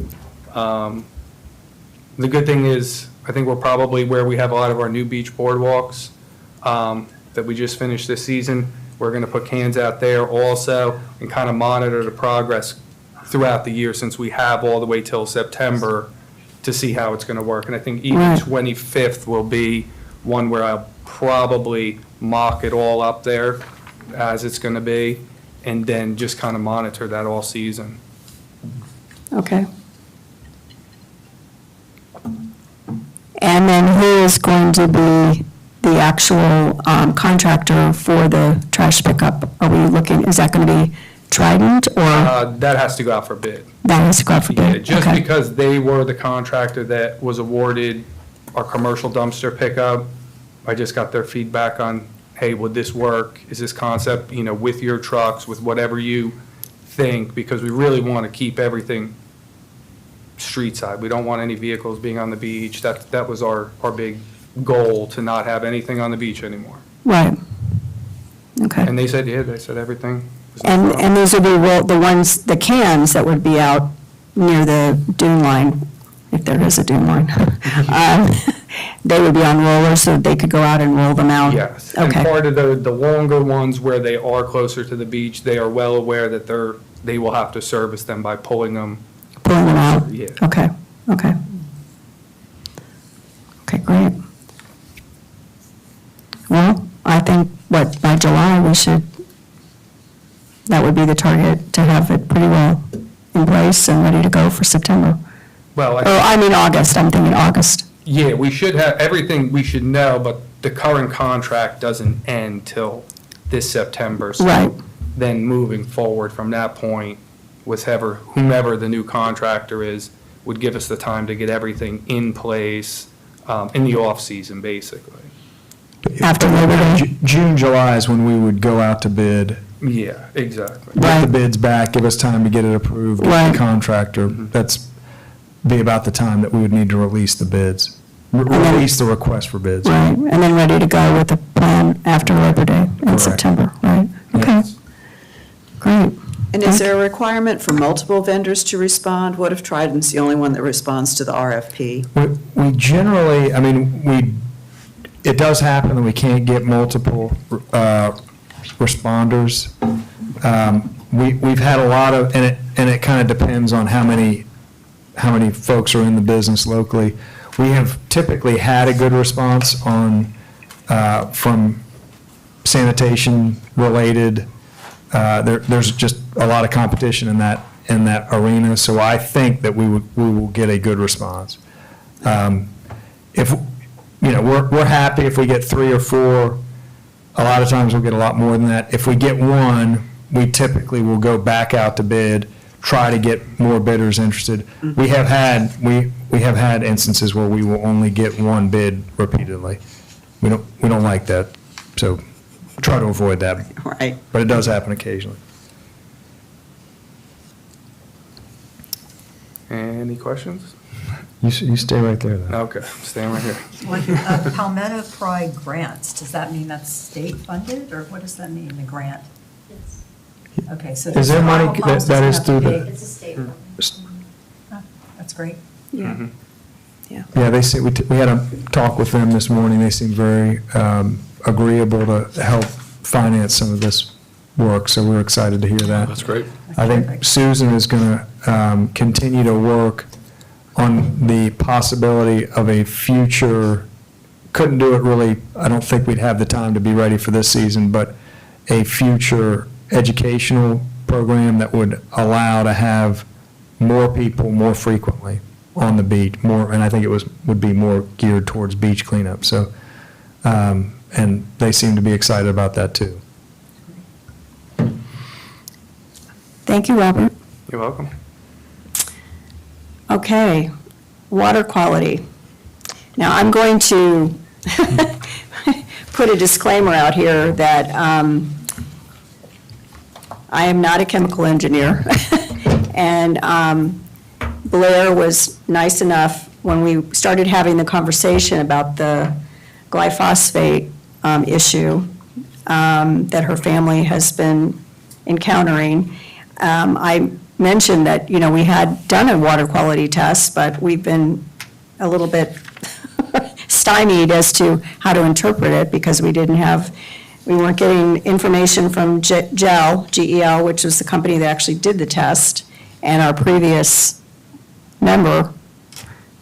The good thing is, I think we're probably where we have a lot of our new beach boardwalks that we just finished this season. We're gonna put cans out there also and kind of monitor the progress throughout the year since we have all the way till September to see how it's gonna work. And I think even Right. 25th will be one where I'll probably mock it all up there as it's gonna be, and then just kind of monitor that all season. Okay. And then who is going to be the actual contractor for the trash pickup? Are we looking, is that going to be Trident or That has to go out for bid. that has to go out for Yeah, bid? just Okay. because they were the contractor that was awarded our commercial dumpster pickup. I just got their feedback on, hey, would this work? Is this concept, with your trucks, with whatever you think? Because we really want to keep everything street side. We don't want any vehicles being on the beach. That was our big goal, to not have anything on the beach anymore. Right. Okay. And they said, yeah, they said everything. was no problem. And these would be the ones, the cans that would be out near the dune line, if there is a dune line. They would be on rollers, so they could go out and roll them out? Yes, and Okay. part of the longer ones where they are closer to the beach, they are well aware that they will have to service them by pulling them. Pulling them out? Yeah. Okay, okay. Okay, great. Well, I think, by July, that would be the target, to have it pretty well in place and ready to go for September. Well, August, I'm thinking August. yeah, we should have, everything we should know, but the current contract doesn't end till this September. so Right. Then moving forward from that point, with whomever the new contractor is, would give us the time to get everything in place in the off-season, basically. After Labor Day. June, July is when we would go out to bid, Yeah, exactly. get the Right. bids back, give us time to get it approved, get Right. the contractor. That's be about the time that we would need to release the bids, release the request for bids. Right, and then ready to go with the plan after Labor Day in Correct. September, right? Okay, Yes. great. And is there a requirement for multiple vendors to respond? What if Trident's the only one that responds to the RFP? We generally, it does happen that we can't get multiple responders. We've had a lot of, and it kind of depends on how many folks are in the business locally. We have typically had a good response from sanitation-related there's just a lot of competition in that arena, so I think that we will get a good response. If, we're happy if we get 3 or 4. A lot of times we'll get a lot more than that. If we get 1, we typically will go back out to bid, try to get more bidders interested. We have had instances where we will only get 1 bid repeatedly. We don't like that, so try to avoid that, Right. but it does happen occasionally. Any questions? You stay right there, though. Okay, staying right here. Palmetto Pride grants, does that mean that's state funded, or what does that mean, the grant? Okay, so. Is there money that is through the? It's a state one. That's great. Yeah. Yeah, they say, we had a talk with them this morning, they seem very agreeable to help finance some of this work, so we're excited to hear that. That's great. I think Susan is going to continue to work on the possibility of a future, couldn't do it really, I don't think we'd have the time to be ready for this season, but a future educational program that would allow to have more people more frequently on the beach, and I think would be more geared towards beach cleanup, so, and they seem to be excited about that too. Thank you, Robert. You're welcome. Okay, water quality. Now, I'm going to put a disclaimer out here that I am not a chemical engineer. And Blair was nice enough, when we started having the conversation about the glyphosate issue that her family has been encountering, I mentioned that, we had done a water quality test, but we've been a little bit stymied as to how to interpret it because we weren't getting information from GEL, which was the company that actually did the test, and our previous member,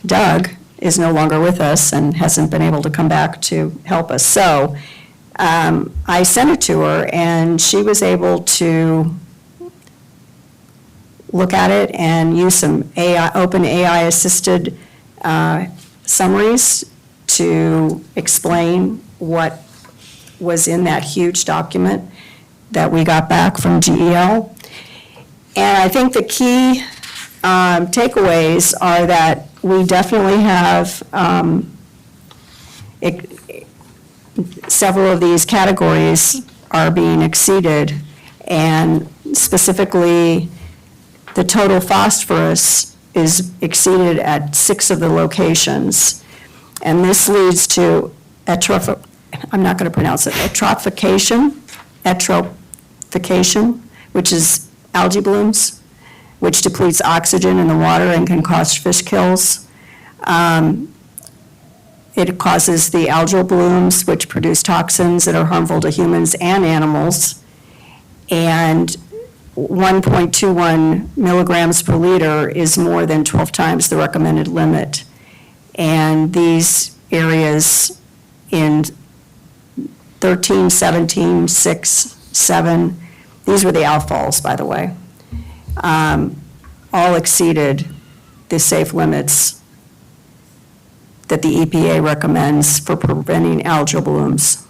Doug, is no longer with us and hasn't been able to come back to help us. So I sent it to her, and she was able to look at it and use some open AI-assisted summaries to explain what was in that huge document that we got back from GEL. And I think the key takeaways are that we definitely have several of these categories are being exceeded, and specifically, the total phosphorus is exceeded at 6 of the locations. And this leads to I'm not going to pronounce it, eutrophication, which is algae blooms, which depletes oxygen in the water and can cause fish kills. It causes the algal blooms, which produce toxins that are harmful to humans and animals. And 1.21 milligrams per liter is more than 12 times the recommended limit. And these areas in 13, 17, 6, 7, these were the outfalls, by the way, all exceeded the safe limits that the EPA recommends for preventing algal blooms.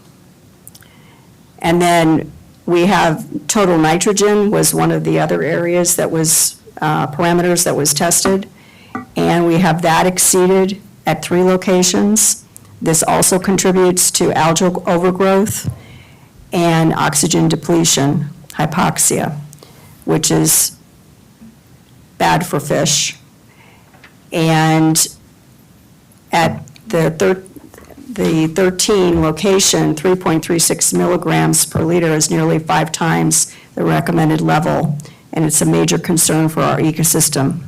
And then we have total nitrogen was one of the other areas that was, parameters that was tested. And we have that exceeded at 3 locations. This also contributes to algal overgrowth and oxygen depletion, hypoxia, which is bad for fish. And at the 13 location, 3.36 milligrams per liter is nearly 5 times the recommended level, and it's a major concern for our ecosystem.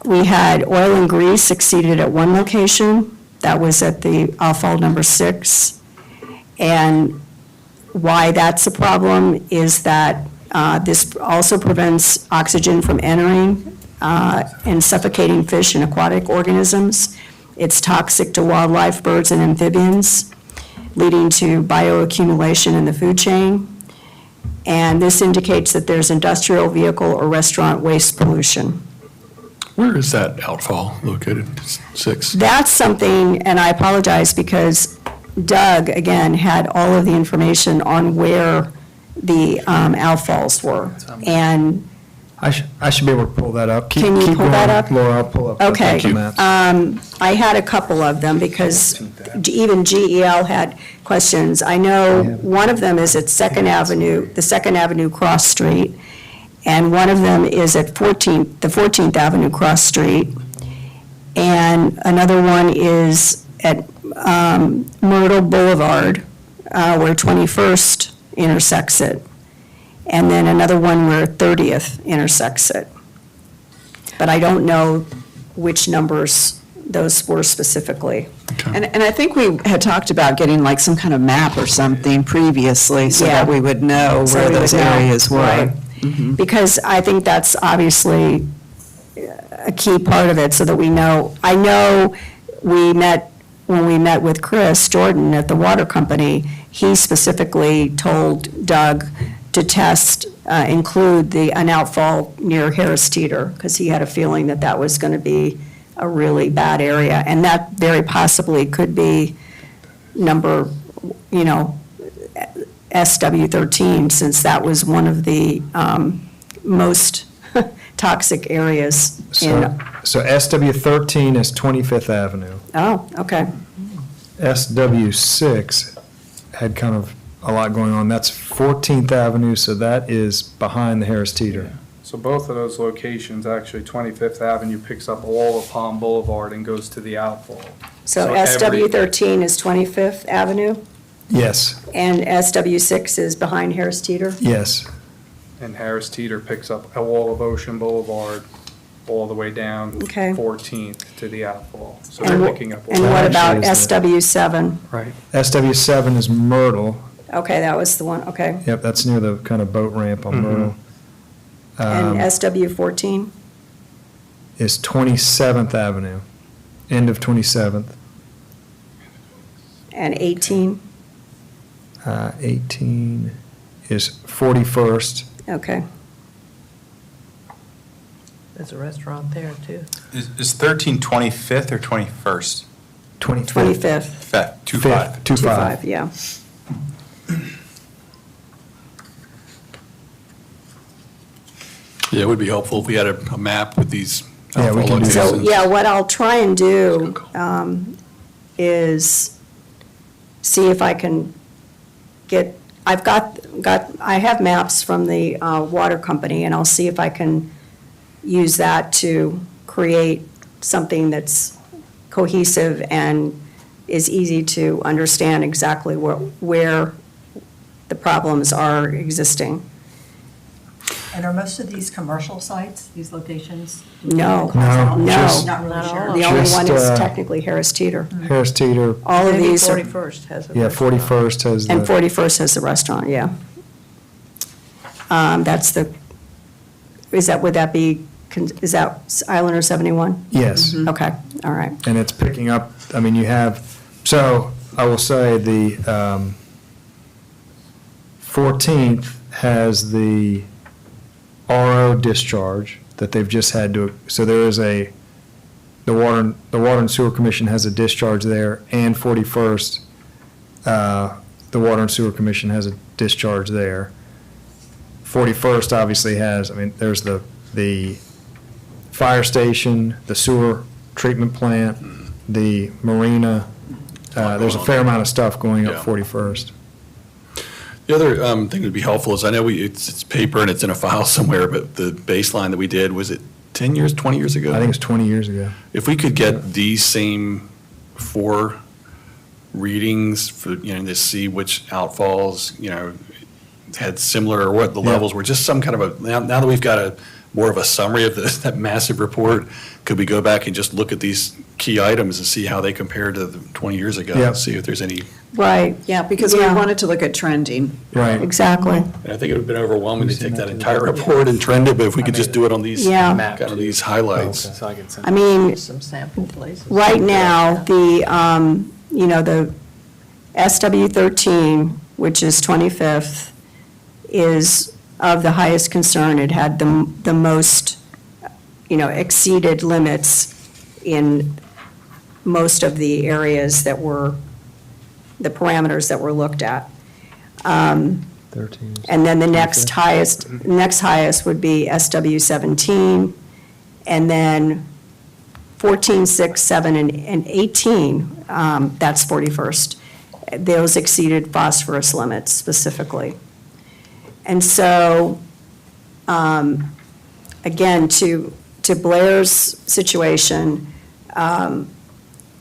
We had oil and grease exceeded at 1 location. That was at the outfall number 6. And why that's a problem is that this also prevents oxygen from entering and suffocating fish and aquatic organisms. It's toxic to wildlife, birds, and amphibians, leading to bioaccumulation in the food chain. And this indicates that there's industrial vehicle or restaurant waste pollution. Where is that outfall located? 6? That's something, and I apologize because Doug, again, had all of the information on where the outfalls were. And I should be able to pull that up. Can you Keep pull that going, up? Laura, I'll pull up. Okay. the maps. I had a couple of them because even GEL had questions. I know one of them is at Second Avenue, the Second Avenue cross street, and one of them is at the 14th Avenue cross street, and another one is at Myrtle Boulevard, where 21st intersects it, and then another one where 30th intersects it. But I don't know which numbers those were specifically. And I think we had talked about getting like some kind of map or something previously so that Yeah. we would know So where we would those know, areas were. right. Because I think that's obviously a key part of it, so that we know. I know when we met with Chris Jordan at the water company, he specifically told Doug to include an outfall near Harris Teeter, because he had a feeling that that was going to be a really bad area. And that very possibly could be number, SW13, since that was one of the most toxic areas in, So SW13 is 25th Avenue. oh, okay. SW6 had kind of a lot going on. That's 14th Avenue, so that is behind the Harris Teeter. So both of those locations, actually 25th Avenue picks up all of Palm Boulevard and goes to the outfall. So every- SW13 is 25th Avenue, Yes, and SW6 is behind Harris Teeter? yes. And Harris Teeter picks up all of Ocean Boulevard, all the way down Okay. 14th to the outfall. So And they're wh- picking up all And that. what about Actually is the- SW7? Right. SW7 is Myrtle. Okay, that was the one, okay. Yep, that's near the kind of boat ramp on Myrtle. And SW14? Is 27th Avenue, end of 27th. And 18? 18 is 41st. Okay. There's a restaurant there too. Is 13 25th or 21st? 25th. 25. 25. Yeah. Yeah, it would be helpful if we had a map with these Yeah, we outfall can do that. So, locations. yeah, what I'll try and do is see if I can get, I have maps from the water company, and I'll see if I can use that to create something that's cohesive and is easy to understand exactly where the problems are existing. And are most of these commercial sites, these locations? No, No, no. just- Not really Not sure. all. The only Just, one is technically Harris Teeter. Harris Teeter, All of Maybe these are, 41st has a yeah, restaurant. 41st has and the, 41st has the restaurant, yeah. That's would that be, is that Islander 71? yes. Okay, all right. And it's picking up, I mean, you have, so I will say the 14th has the RO discharge that they've just had to, so there is the Water and Sewer Commission has a discharge there, and 41st, the Water and Sewer Commission has a discharge there. 41st obviously has, I mean, there's the fire station, the sewer treatment plant, the marina. There's a fair amount of stuff going up Yeah. 41st. The other thing that would be helpful is, I know it's paper and it's in a file somewhere, but the baseline that we did, was it 10 years, 20 years ago? I think it's 20 years ago. If we could get these same 4 readings for, to see which outfalls, had similar, or what the Yeah. levels were, just some kind of now that we've got more of a summary of that massive report, could we go back and just look at these key items and see how they compare to 20 years ago? Yeah. And see if there's any, Right, Yeah, because we Yeah. wanted to look at trending. Right. exactly. and I think it would have been overwhelming to take that entire report and trend it, but if we could just do it on these, Yeah. kind of these highlights. So I can send. I mean, Some sample places. right now, the SW13, which is 25th, is of the highest concern. It had the most, exceeded limits in most of the areas that were, the parameters that were looked at. 13. And then the next highest would be SW 17, and then 14, 6, 7, and 18, that's 41st. Those exceeded phosphorus limits specifically. And so, again, to Blair's situation,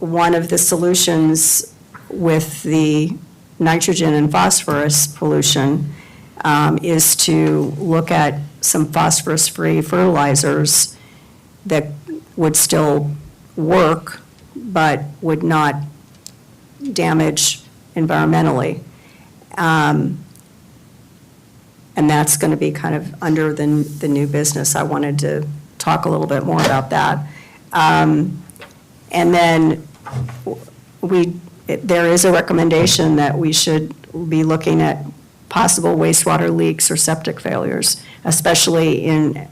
one of the solutions with the nitrogen and phosphorus pollution is to look at some phosphorus-free fertilizers that would still work, but would not damage environmentally. And that's going to be kind of under the new business. I wanted to talk a little bit more about that. And then there is a recommendation that we should be looking at possible wastewater leaks or septic failures, especially in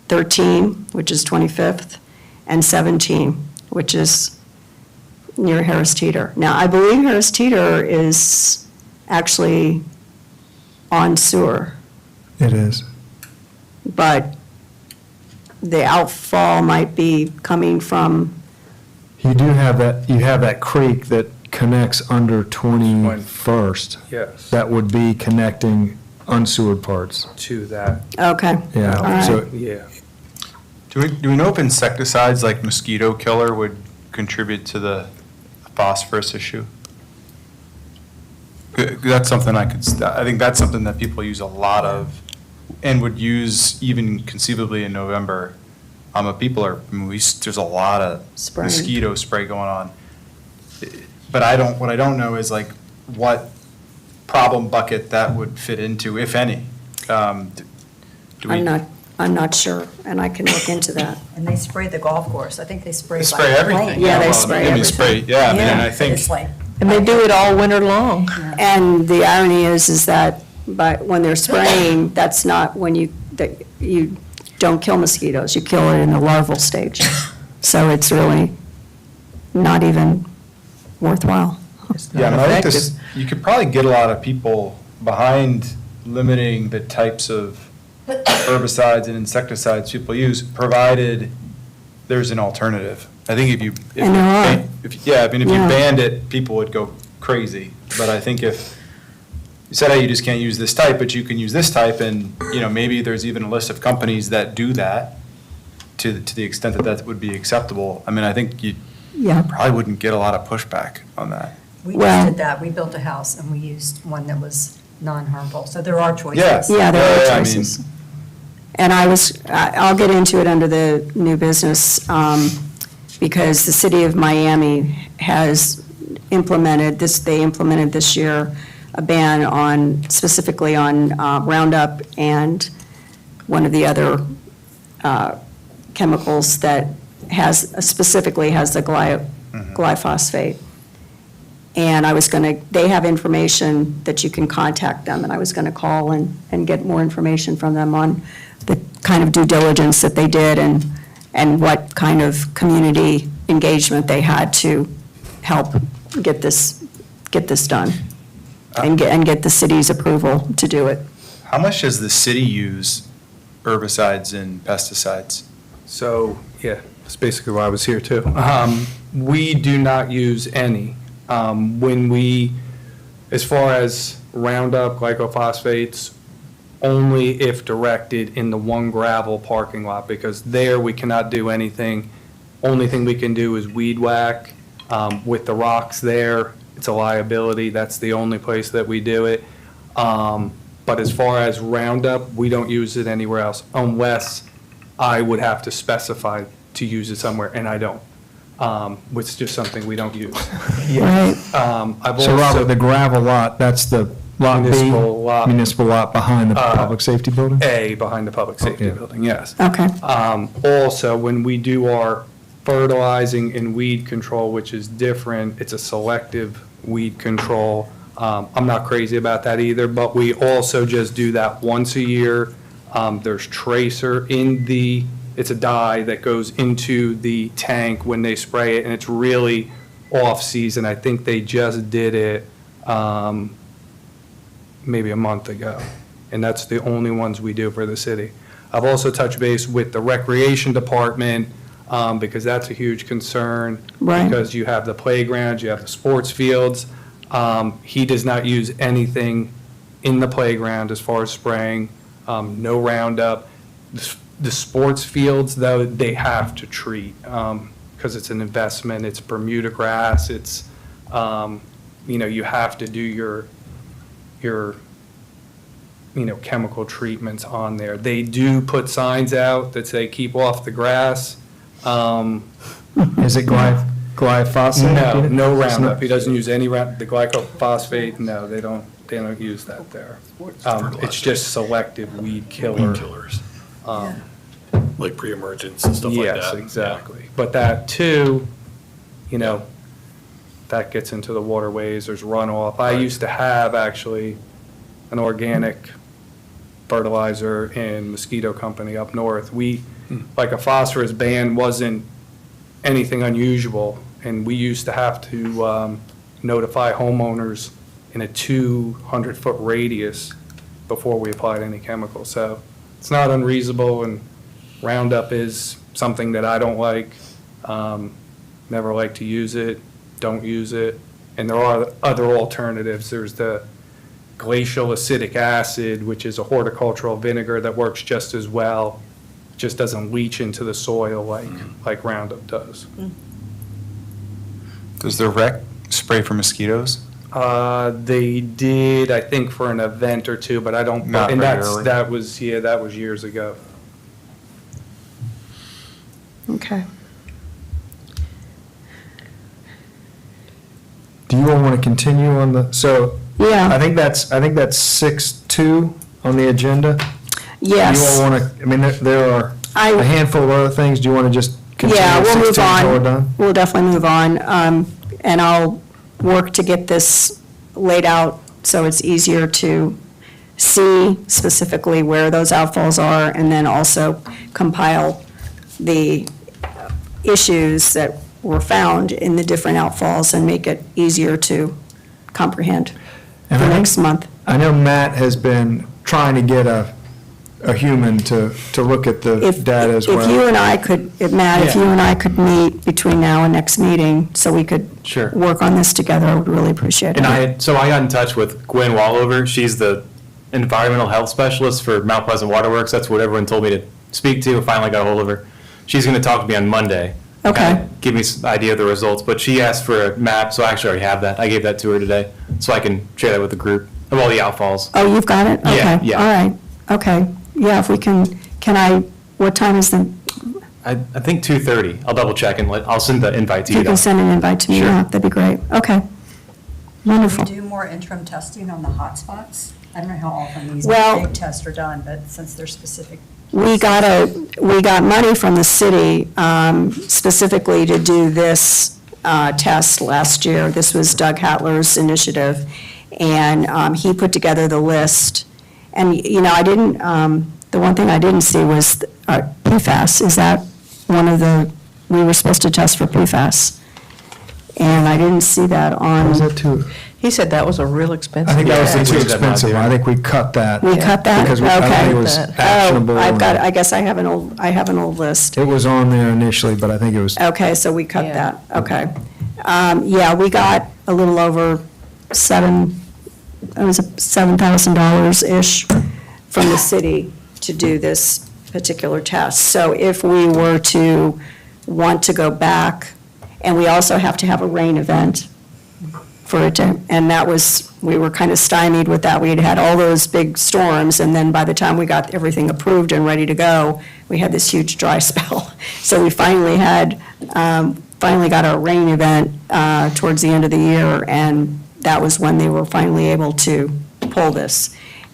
13, which is 25th, and 17, which is near Harris Teeter. Now, I believe Harris Teeter is actually on sewer, It is. but the outfall might be coming from, You do have that creek that connects under 21st. Yes. That would be connecting unsewered parts. To that, okay. Yeah, All right. so yeah. Do we know if insecticides like mosquito killer would contribute to the phosphorus issue? That's something I think that's something that people use a lot of and would use even conceivably in November. There's a lot of Spraying. mosquito spray going on. But what I don't know is like what problem bucket that would fit into, if any. Do we- I'm not sure, and I can look into that. And they spray the golf course. I think they spray. They by spray everything. plane. Yeah, they well, spray I mean, everything. Yeah, I mean, and I Yeah, think. it's like, And they do it all winter long. And the irony is that, but when they're spraying, that's not when you don't kill mosquitoes, you kill it in the larval stage. So it's really not even worthwhile. It's Yeah, not and I think effective. you could probably get a lot of people behind limiting the types of herbicides and insecticides people use, provided there's an alternative. I think if you. And there are. If Yeah. you banned it, people would go crazy. But I think if you said, hey, you just can't use this type, but you can use this type, and, maybe there's even a list of companies that do that to the extent that that would be acceptable. I mean, I think you Yeah. probably wouldn't get a lot of pushback on that. we Well- just did that. We built a house and we used one that was non-harmful. So there are choices. Yeah. Yeah, there Yeah, are I mean- choices. And I'll get into it under the new business, because the city of Miami has implemented they implemented this year a ban specifically on Roundup and one of the other chemicals that specifically has the glyphosate. And they have information that you can contact them, and I was going to call and get more information from them on the kind of due diligence that they did and what kind of community engagement they had to help get this done and get the city's approval to do it. How much does the city use herbicides and pesticides? So, yeah, that's basically why I was here too. We do not use any. As far as Roundup, glycophosphates, only if directed in the one gravel parking lot, because there we cannot do anything. Only thing we can do is weed whack. With the rocks there, it's a liability. That's the only place that we do it. But as far as Roundup, we don't use it anywhere else unless I would have to specify to use it somewhere, and I don't. Which is just something we don't use. Right. I've So Robert, also, the gravel lot, that's the lot B? Municipal lot. Municipal lot behind the public safety building? A, behind the public safety Yeah. building, yes. Okay. Also, when we do our fertilizing and weed control, which is different, it's a selective weed control. I'm not crazy about that either, but we also just do that once a year. There's tracer in it's a dye that goes into the tank when they spray it, and it's really off-season. I think they just did it maybe a month ago, and that's the only ones we do for the city. I've also touched base with the recreation department, because that's a huge concern. Right. Because you have the playgrounds, you have the sports fields. He does not use anything in the playground as far as spraying, no Roundup. The sports fields, though, they have to treat, because it's an investment, it's Bermuda grass, it's, you have to do your chemical treatments on there. They do put signs out that say, keep off the grass. Is it glyphosate? No Roundup. He doesn't use any the glyphosate, no, they don't use that there. It's just selective weed killer. Weed killers, like pre-emergence and stuff like that. Yes, exactly. But that too, that gets into the waterways, there's runoff. I used to have actually an organic fertilizer in Mosquito Company up north. Like a phosphorus ban wasn't anything unusual, and we used to have to notify homeowners in a 200-foot radius before we applied any chemical. So it's not unreasonable, and Roundup is something that I don't like, never like to use it, don't use it. And there are other alternatives. There's the glacial acetic acid, which is a horticultural vinegar that works just as well, just doesn't leach into the soil like Roundup does. Does the rec spray for mosquitoes? They did, I think, for an event or two, but I don't. Not and regularly. that was years ago. Okay. Do you all want to continue on I Yeah, think that's 6-2 on the agenda. Do you all yes. want to, there are I- a handful of other things. Do you want to just continue Yeah, with we'll move 6-2 until we're done? on. We'll definitely move on. And I'll work to get this laid out so it's easier to see specifically where those outfalls are, and then also compile the issues that were found in the different outfalls and make it easier to comprehend for And I think- next month. I know Matt has been trying to get a human to look at the If data as If you well. and I could, Matt, if you and I could meet between now and next meeting, so we could Sure. work on this together, I would really appreciate it. And I got in touch with Gwen Wallover. She's the environmental health specialist for Mount Pleasant Waterworks. That's what everyone told me to speak to. Finally got a hold of her. She's going to talk to me on Monday. Okay. kinda Give me some idea of the results, but she asked for a map, so I actually already have that. I gave that to her today, so I can share that with the group of all the outfalls. Oh, you've got it? Yeah, Okay. yeah. All right, okay. Yeah, if we can what time is the, I think 2:30. I'll double check and I'll send the invite to if you you. can though. send an invite to me, Sure. yeah, that'd be great. Okay. Wonderful. Do more interim testing on the hotspots? I don't know how often these Well- big tests are done, but since they're specific. We got money from the city specifically to do this test last year. This was Doug Hatler's initiative, and he put together the list. And, I didn't, the one thing I didn't see was PFAS. Is that one of we were supposed to test for PFAS? And I didn't see that on. Was that too? He said that was a real expensive. I think that was Yeah. the too We did that expensive one. last I think we cut that. We cut that? Because I Okay. think it was Oh, actionable. I've got, and I guess I have an old list. It was on there initially, but I think it was, Okay, so we cut Yeah. that, okay. Yeah, we got a little over $7,000-ish from the city to do this particular test. So if we were to want to go back, and we also have to have a rain event for it to, and that was, we were kind of stymied with that. We had had all those big storms, and then by the time we got everything approved and ready to go, we had this huge dry spell. So we finally got our rain event towards the end of the year, and that was when they were finally able to pull this.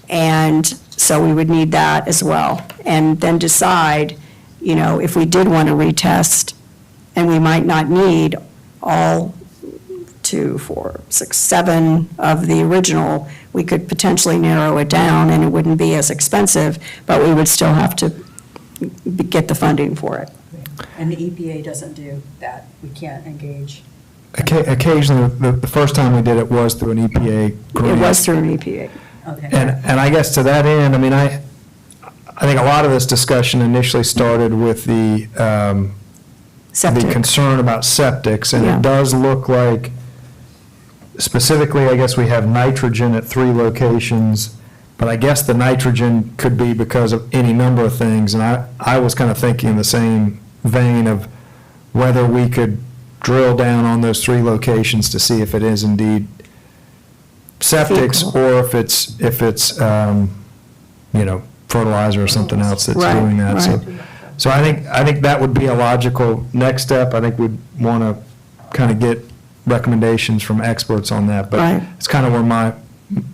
And so we would need that as well. And then decide, if we did want to retest, and we might not need all 2, 4, 6, 7 of the original, we could potentially narrow it down, and it wouldn't be as expensive, but we would still have to get the funding for it. And the EPA doesn't do that. We can't engage. Occasionally, the first time we did it was through an EPA grant. It was through an EPA. Okay. And I guess to that end, I mean, I think a lot of this discussion initially started with the Septic. concern about septics, and Yeah. it does look like, specifically, I guess we have nitrogen at 3 locations, but I guess the nitrogen could be because of any number of things, and I was kind of thinking in the same vein of whether we could drill down on those 3 locations to see if it is indeed septics, Fecal. or if it's, fertilizer or something else that's Right, doing that. So, right. so I think that would be a logical next step. I think we'd want to kind of get recommendations from experts on that. But Right. it's kind of where my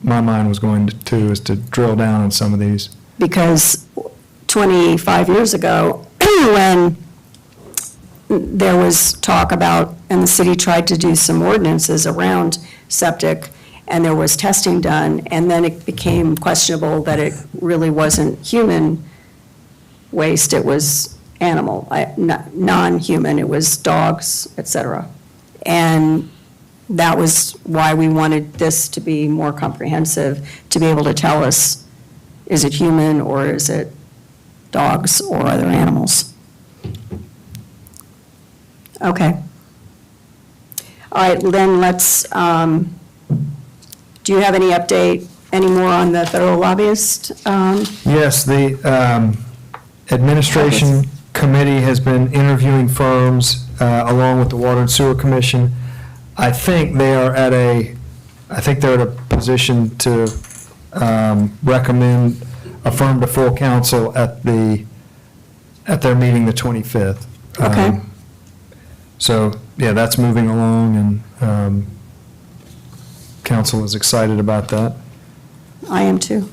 mind was going to, is to drill down on some of these. Because 25 years ago, when there was talk about, and the city tried to do some ordinances around septic, and there was testing done, and then it became questionable that it really wasn't human waste, it was animal, non-human, it was dogs, et cetera. And that was why we wanted this to be more comprehensive, to be able to tell us, is it human or is it dogs or other animals? Okay. All right, then let's, do you have any update, any more on the federal lobbyist? Yes, the administration committee has been interviewing firms along with the Water and Sewer Commission. I think they're at a position to recommend a firm to full council at their meeting the 25th. Okay. So, yeah, that's moving along, and council is excited about that. I am too.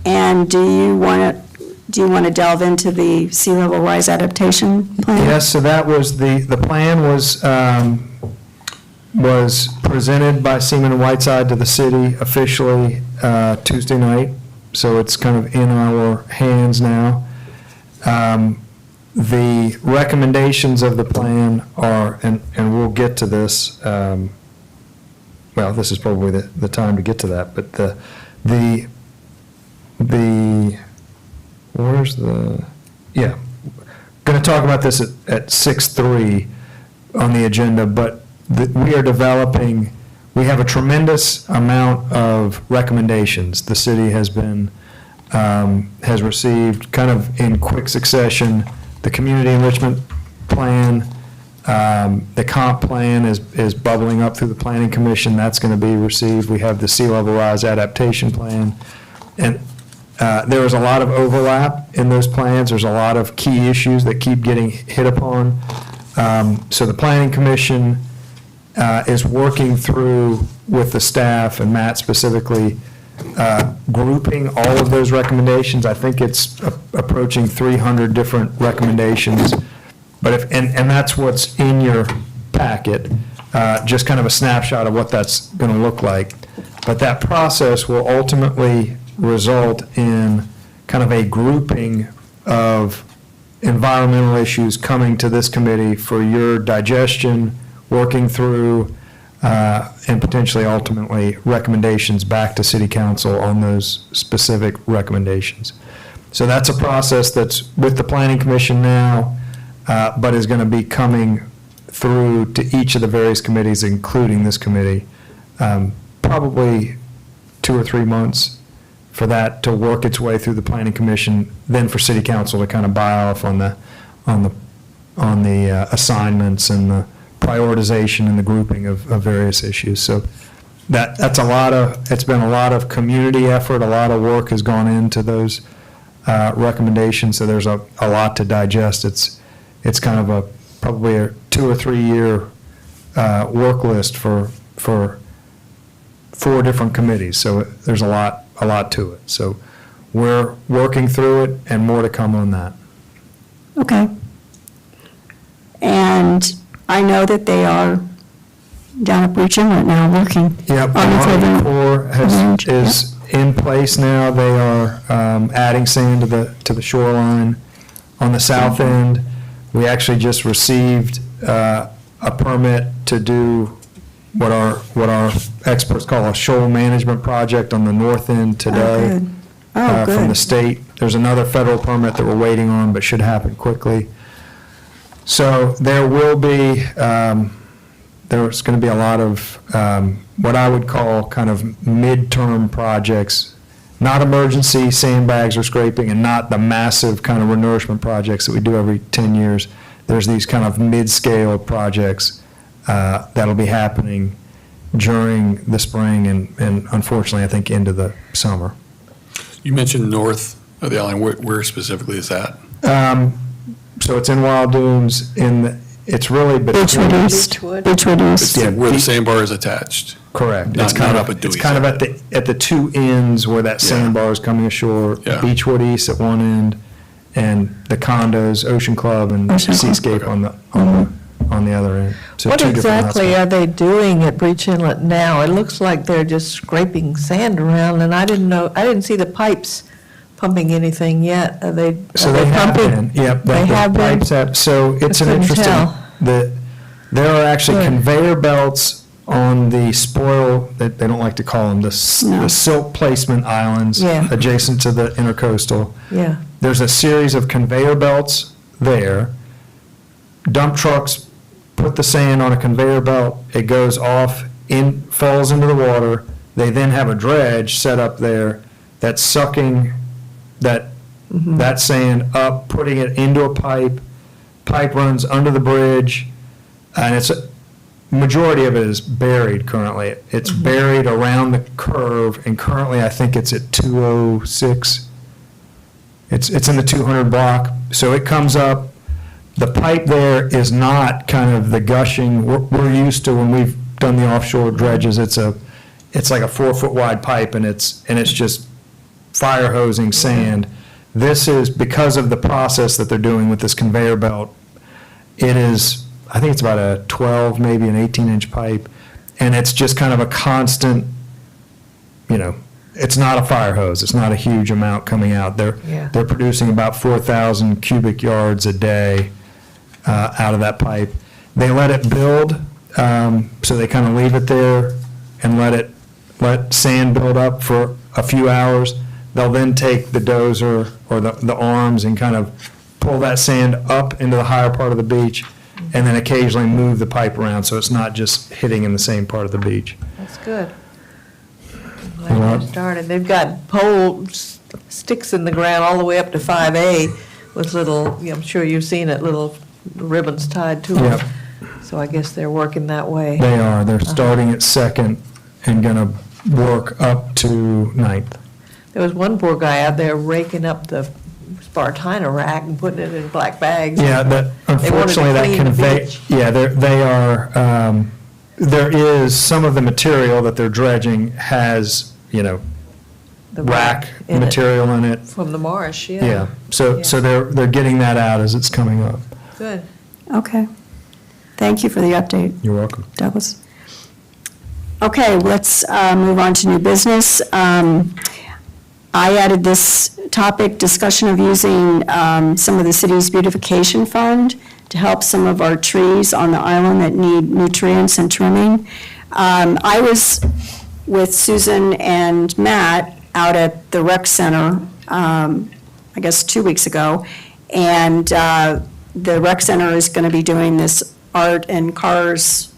And do you want to delve into the sea level rise adaptation plan? Yes, so that was, the plan was presented by Seaman and Whiteside to the city officially Tuesday night, so it's kind of in our hands now. The recommendations of the plan are, and we'll get to this, well, this is probably the time to get to that, but where's the, yeah, going to talk about this at 6:3 on the agenda, but we are developing, we have a tremendous amount of recommendations the city has received kind of in quick succession. The community enrichment plan, the comp plan is bubbling up through the planning commission. That's going to be received. We have the sea level rise adaptation plan. And there is a lot of overlap in those plans. There's a lot of key issues that keep getting hit upon. So the planning commission is working through with the staff, and Matt specifically, grouping all of those recommendations. I think it's approaching 300 different recommendations. But and that's what's in your packet, just kind of a snapshot of what that's going to look like. But that process will ultimately result in kind of a grouping of environmental issues coming to this committee for your digestion, working through, and potentially ultimately recommendations back to city council on those specific recommendations. So that's a process that's with the planning commission now, but is going to be coming through to each of the various committees, including this committee, probably 2 or 3 months for that to work its way through the planning commission, then for city council to kind of buy off on the assignments and the prioritization and the grouping of various issues. So it's been a lot of community effort, a lot of work has gone into those recommendations, so there's a lot to digest. It's kind of probably a 2 or 3 year work list for 4 different committees, so there's a lot to it. So we're working through it, and more to come on that. Okay. And I know that they are down at Breach Inlet now working. Yep, the on the Army Cleveland Corps Range. is in place now. They are adding sand to the shoreline. On the south end, we actually just received a permit to do what our experts call a shoal management project on the north end today. good. Oh, From the good. state. There's another federal permit that we're waiting on, but should happen quickly. So there will be, there's going to be a lot of what I would call kind of midterm projects, not emergency sandbags or scraping, and not the massive kind of renourishment projects that we do every 10 years. There's these kind of mid-scale projects that'll be happening during the spring and unfortunately, I think, into the summer. You mentioned north of the island. Where specifically is that? So it's in Wild Dunes, it's really Beechwood between. East. Beechwood. Beechwood East. Yeah, Where the sandbar is attached? Correct. Not- It's kind not of up at Dewey's. It's kind of at the two ends where that Yeah. sandbar is coming ashore. Yeah. Beechwood East at one end, and the condos, Ocean Club and Ocean Club. Seascape on the other end. So What two different exactly hotspots. are they doing at Breach Inlet now? It looks like they're just scraping sand around, and I didn't see the pipes pumping anything yet. Are they So they have pumping? been, yep. the- They the have been? pipes have- So it's an couldn't interesting, tell. there are actually Good. conveyor belts on the spoil, they don't like to call them, No. the silt placement islands Yeah. adjacent to the intercoastal. Yeah, There's a series of conveyor belts there. Dump trucks put the sand on a conveyor belt, it goes off, falls into the water. They then have a dredge set up there that's sucking that sand up, putting it into a pipe. Pipe runs under the bridge, and majority of it is buried currently. It's buried around the curve, and currently I think it's at 206. It's in the 200 block, so it comes up. The pipe there is not kind of the gushing, we're used to when we've done the offshore dredges, it's like a 4-foot wide pipe, and it's just fire hosing sand. This is, because of the process that they're doing with this conveyor belt, it is, I think it's about a 12, maybe an 18-inch pipe, and it's just kind of a constant, it's not a fire hose, it's not a huge amount coming out. Yeah. They're producing about 4,000 cubic yards a day out of that pipe. They let it build, so they kind of leave it there and let sand build up for a few hours. They'll then take the dozer or the arms and kind of pull that sand up into the higher part of the beach, and then occasionally move the pipe around so it's not just hitting in the same part of the beach. that's good. Glad they started. They've got sticks in the ground all the way up to 5A with little, I'm sure you've seen it, little ribbons tied to them. Yep. So I guess they're working that way. They are. They're starting at Second and going to work up to Ninth. There was one poor guy out there raking up the Spartina rack and putting it in black bags. Yeah, that, They wanted to unfortunately, that clean the convey, beach. yeah, they are, there is, some of the material that they're dredging has, The rack in it. material in it. From the marsh, yeah. Yeah, so Yeah. they're getting that out as it's coming up. Good. Okay. Thank you for the update, You're welcome. Douglas. Okay, let's move on to new business. I added this topic, discussion of using some of the city's beautification fund to help some of our trees on the island that need nutrients and trimming. I was with Susan and Matt out at the rec center, I guess 2 weeks ago, and the rec center is going to be doing this art and cars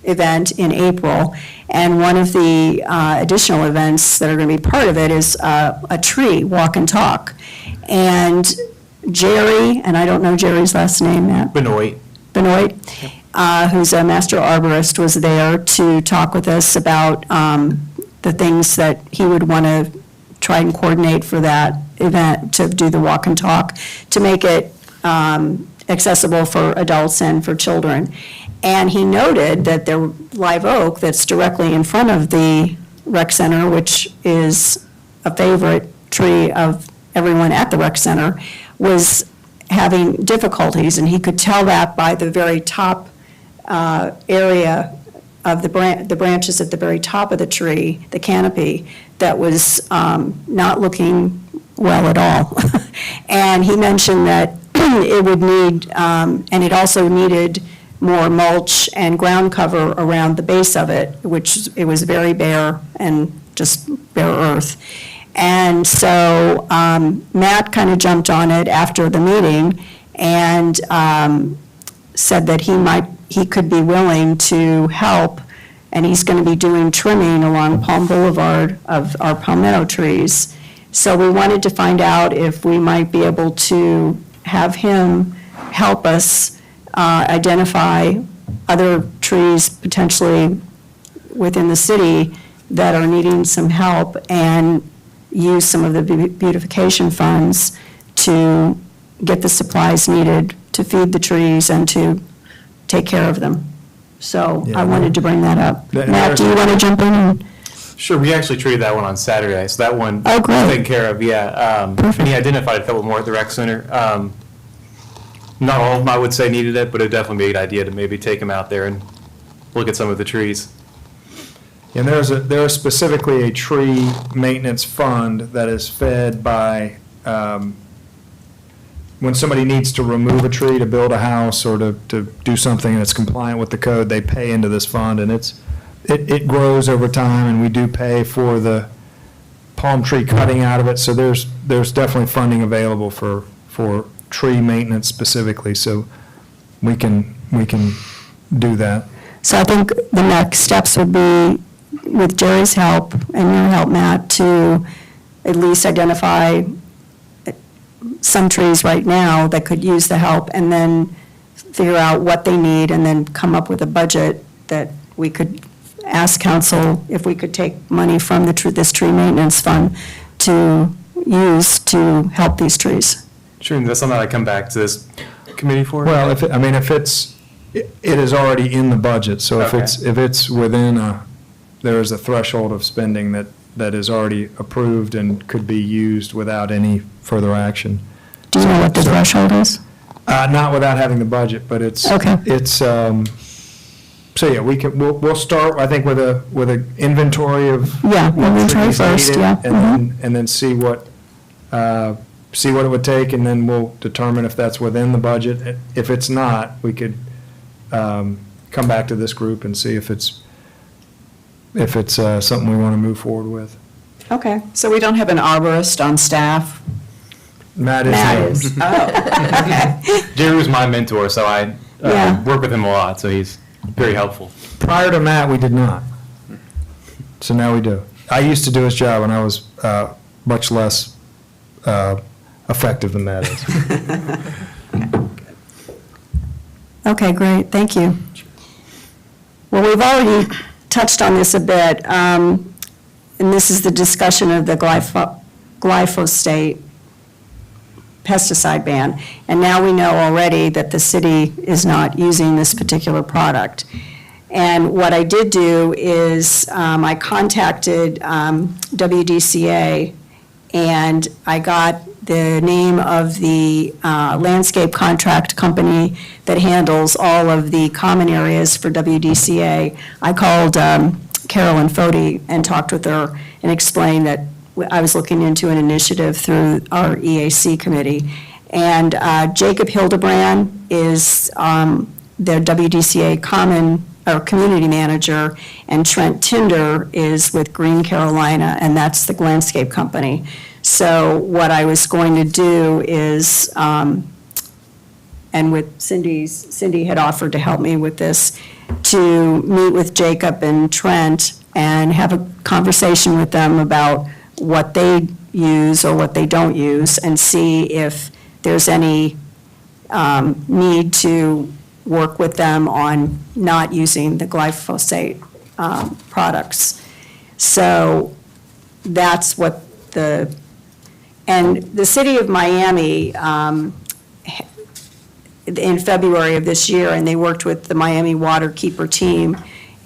event in April, and one of the additional events that are going to be part of it is a tree walk and talk. And Jerry, and I don't know Jerry's last name, Matt. Benoit. Benoit, who's a master arborist, was there to talk with us about the things that he would want to try and coordinate for that event, to do the walk and talk, to make it accessible for adults and for children. And he noted that the live oak that's directly in front of the rec center, which is a favorite tree of everyone at the rec center, having difficulties, and he could tell that by the very top area of the branches at the very top of the tree, the canopy, that was not looking well at all. And he mentioned that it would need, and it also needed more mulch and ground cover around the base of it, which it was very bare and just bare earth. And so Matt kind of jumped on it after the meeting and said that he could be willing to help, and he's going to be doing trimming along Palm Boulevard of our palmetto trees. So we wanted to find out if we might be able to have him help us identify other trees potentially within the city that are needing some help, and use some of the beautification funds to get the supplies needed to feed the trees and to take care of them. So I wanted to bring that up. Matt, do you want to jump in? Sure, we actually treated that one on Saturday, so that one Oh, great. was taken care of, yeah. And he identified a couple more at the rec center. Not all of them, I would say, needed it, but it'd definitely be a good idea to maybe take them out there and look at some of the trees. And there is specifically a tree maintenance fund that is fed by, when somebody needs to remove a tree to build a house or to do something that's compliant with the code, they pay into this fund, and it grows over time, and we do pay for the palm tree cutting out of it, so there's definitely funding available for tree maintenance specifically, so we can do that. So I think the next steps would be, with Jerry's help and your help, Matt, to at least identify some trees right now that could use the help, and then figure out what they need, and then come up with a budget that we could ask council if we could take money from this tree maintenance fund to use to help these trees. Sure, and that's something I come back to this committee for? Well, it is already in the budget, so if Okay. it's within there is a threshold of spending that is already approved and could be used without any further action. Do you know what the threshold is? Not without having the budget, but it's. Okay. So yeah, we'll start, I think, with a inventory of. Yeah, what inventory trees first, needed, yeah. And then see what it would take, and then we'll determine if that's within the budget. If it's not, we could come back to this group and see if it's something we want to move forward with. Okay, so we don't have an arborist on staff? Matt is. Matt is, oh, okay. Jerry was my mentor, so I Yeah. work with him a lot, so he's very helpful. Prior to Matt, we did not. So now we do. I used to do his job, and I was much less effective than Matt is. Okay, great, thank you. Well, we've already touched on this a bit, and this is the discussion of the glyphosate pesticide ban. And now we know already that the city is not using this particular product. And what I did do is I contacted WDCA, and I got the name of the landscape contract company that handles all of the common areas for WDCA. I called Carolyn Foti and talked with her and explained that I was looking into an initiative through our EAC committee. And Jacob Hildebrand is their WDCA common or community manager, and Trent Tinder is with Green Carolina, and that's the landscape company. So what I was going to do is, and with Cindy had offered to help me with this, to meet with Jacob and Trent and have a conversation with them about what they use or what they don't use, and see if there's any need to work with them on not using the glyphosate products. So that's what and the city of Miami, in February of this year, and they worked with the Miami Waterkeeper team,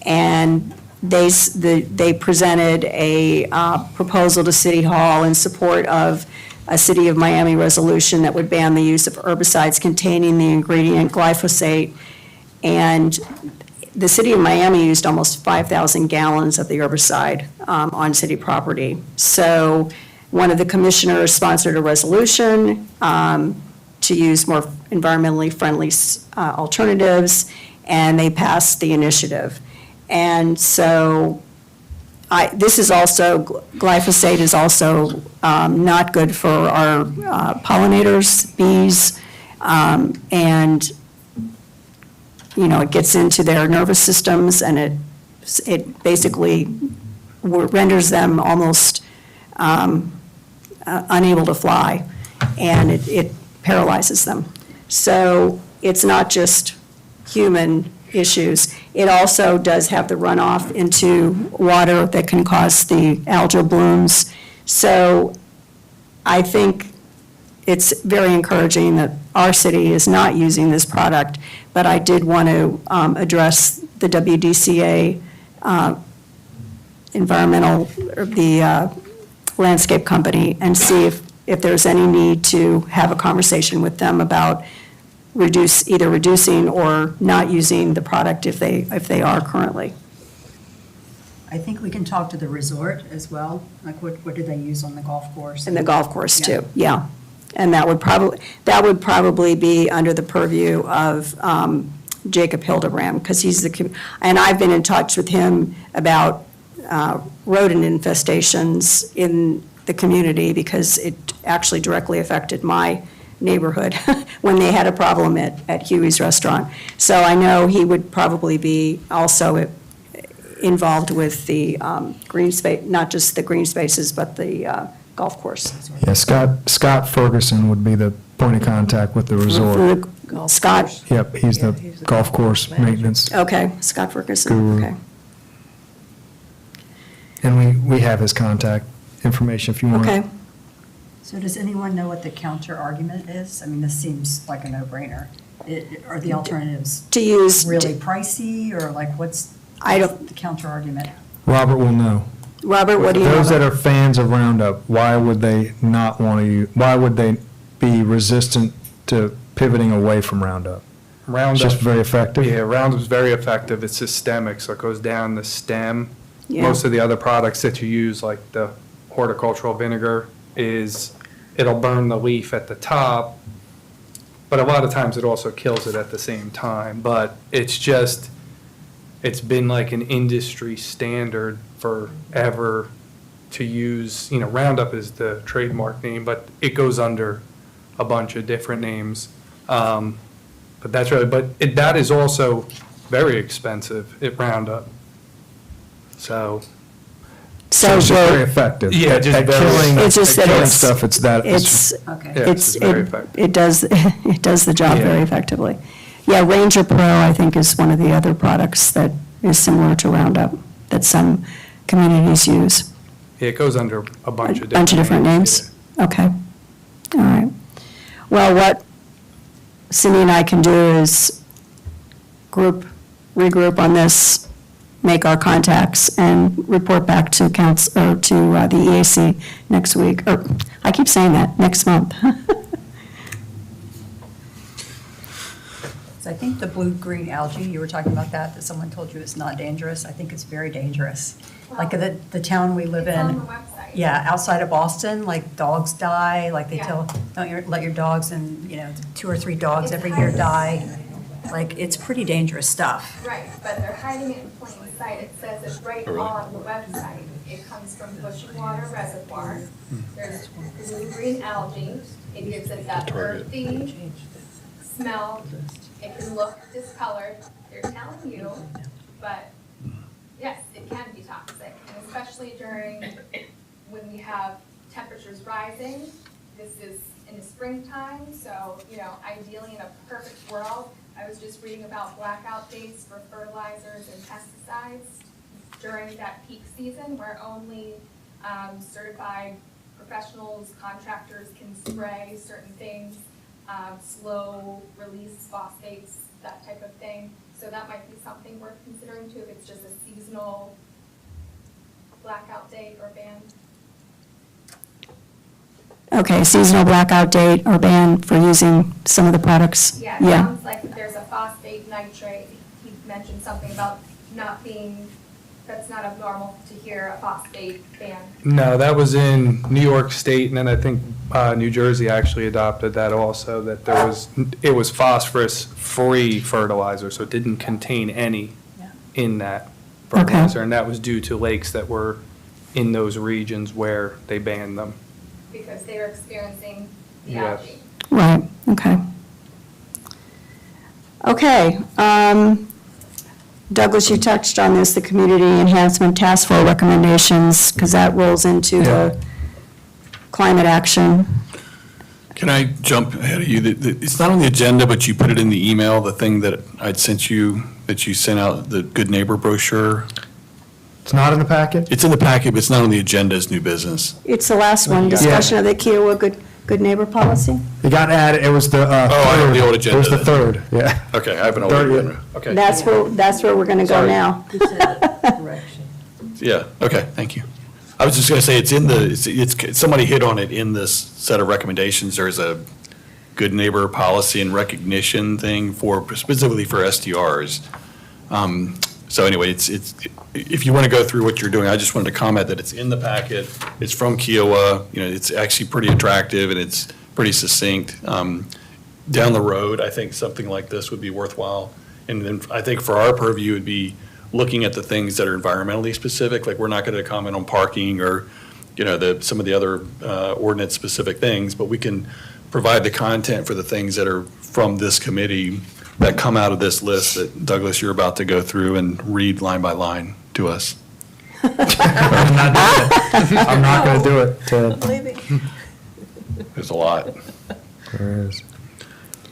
and they presented a proposal to City Hall in support of a City of Miami resolution that would ban the use of herbicides containing the ingredient glyphosate. And the City of Miami used almost 5,000 gallons of the herbicide on city property. So one of the commissioners sponsored a resolution to use more environmentally friendly alternatives, and they passed the initiative. And so this is also, glyphosate is also not good for our pollinators, bees, and, you know, it gets into their nervous systems, and it basically renders them almost unable to fly, and it paralyzes them. So it's not just human issues. It also does have the runoff into water that can cause the algal blooms. So I think it's very encouraging that our city is not using this product, but I did want to address the WDCA environmental, or the landscape company, and see if there's any need to have a conversation with them about either reducing or not using the product if they are currently. I think we can talk to the resort as well, like what do they use on the golf course? And the golf course too, yeah. And that would probably be under the purview of Jacob Hildebrand, because he's and I've been in touch with him about rodent infestations in the community, because it actually directly affected my neighborhood when they had a problem at Huey's Restaurant. So I know he would probably be also involved with the green space, not just the green spaces, but the golf course. Yeah, Scott Ferguson would be the point of contact with the resort. Scott, Yep, he's the golf course maintenance. okay, Scott Ferguson, Guru. okay. And we have his contact information if you want. Okay. So does anyone know what the counter argument is? I mean, this seems like a no-brainer. Are the alternatives To use, really pricey, or like what's I don't, the counter argument? Robert will know. Robert, what do you know? Those that about- are fans of Roundup, why would they not want to use, why would they be resistant to pivoting away from Roundup? It's Roundup. just very effective? Yeah, Roundup's very effective. It's systemic, so it goes down the stem. Yeah. Most of the other products that you use, like the horticultural vinegar, it'll burn the leaf at the top, but a lot of times it also kills it at the same time. But it's been like an industry standard forever to use, Roundup is the trademark name, but it goes under a bunch of different names. But that's really, that is also very expensive at Roundup. So, So It's just very we're- effective. Yeah, At- just at very- killing- It's just at that killing it's- stuff, it's that. it's, Okay. yeah, it's very it effective. does, it does the job very Yeah. effectively. Yeah, Ranger Pro, I think, is one of the other products that is similar to Roundup, that some communities use. Yeah, it goes under a bunch of different names. Bunch of different names? Okay, all right. Well, what Cindy and I can do is regroup on this, make our contacts, and report back to the EAC next week, or, I keep saying that, next month. So I think the blue-green algae, you were talking about that someone told you it's not dangerous. I think it's very dangerous. Like the town we live It's in. on the website. Yeah, outside of Boston, like dogs die, like they Yeah. tell, let your dogs, and, 2 or 3 dogs every year die. Like, it's pretty dangerous stuff. Right, but they're hiding it in plain sight. It says it's right on the website. It comes from Bushwater Reservoir. There's blue-green algae. It gives it that earthy smell. It can look discolored. They're telling you, but yes, it can be toxic. And especially when we have temperatures rising. This is in the springtime, so, ideally in a perfect world, I was just reading about blackout dates for fertilizers and pesticides during that peak season where only certified professionals, contractors can spray certain things, slow release phosphates, that type of thing. So that might be something worth considering too, if it's just a seasonal blackout date or ban. Okay, seasonal blackout date or ban for using some of the products? Yeah, it sounds like there's a phosphate nitrate. He mentioned something about not being, that's not abnormal to hear a phosphate ban. No, that was in New York State, and then I think New Jersey actually adopted that also, that it was phosphorus-free fertilizer, so it didn't contain any in that fertilizer. And that was due to lakes that were in those regions where they banned them. Because they were experiencing the Yes. algae. Right, okay. Okay, Douglas, you touched on this, the Community Enhancement Task Force recommendations, because that rolls into the climate action. Can I jump ahead of you? It's not on the agenda, but you put it in the email, the thing that I'd sent you, that you sent out, the Good Neighbor brochure. It's not in the packet? It's in the packet, but it's not on the agenda as new business. It's the last one, discussion of the Kiowa good neighbor policy. It got added, it was the, I have the old It was the agenda third, yeah. Okay, I have an old Third, yeah. agenda. Okay. That's where we're gonna go Sorry. now. Correction. Yeah, okay, thank you. I was just going to say, it's in the, it's, somebody hit on it in this set of recommendations. There's a good neighbor policy and recognition thing specifically for STRs. So anyway, if you want to go through what you're doing, I just wanted to comment that it's in the packet. It's from Kiowa, it's actually pretty attractive and it's pretty succinct. Down the road, I think something like this would be worthwhile. And then I think for our purview, it'd be looking at the things that are environmentally specific, like we're not going to comment on parking or, some of the other ordinance-specific things, but we can provide the content for the things that are from this committee that come out of this list that, Douglas, you're about to go through and read line by line to us. I'm not going to do it, Ted. There's a lot. There is.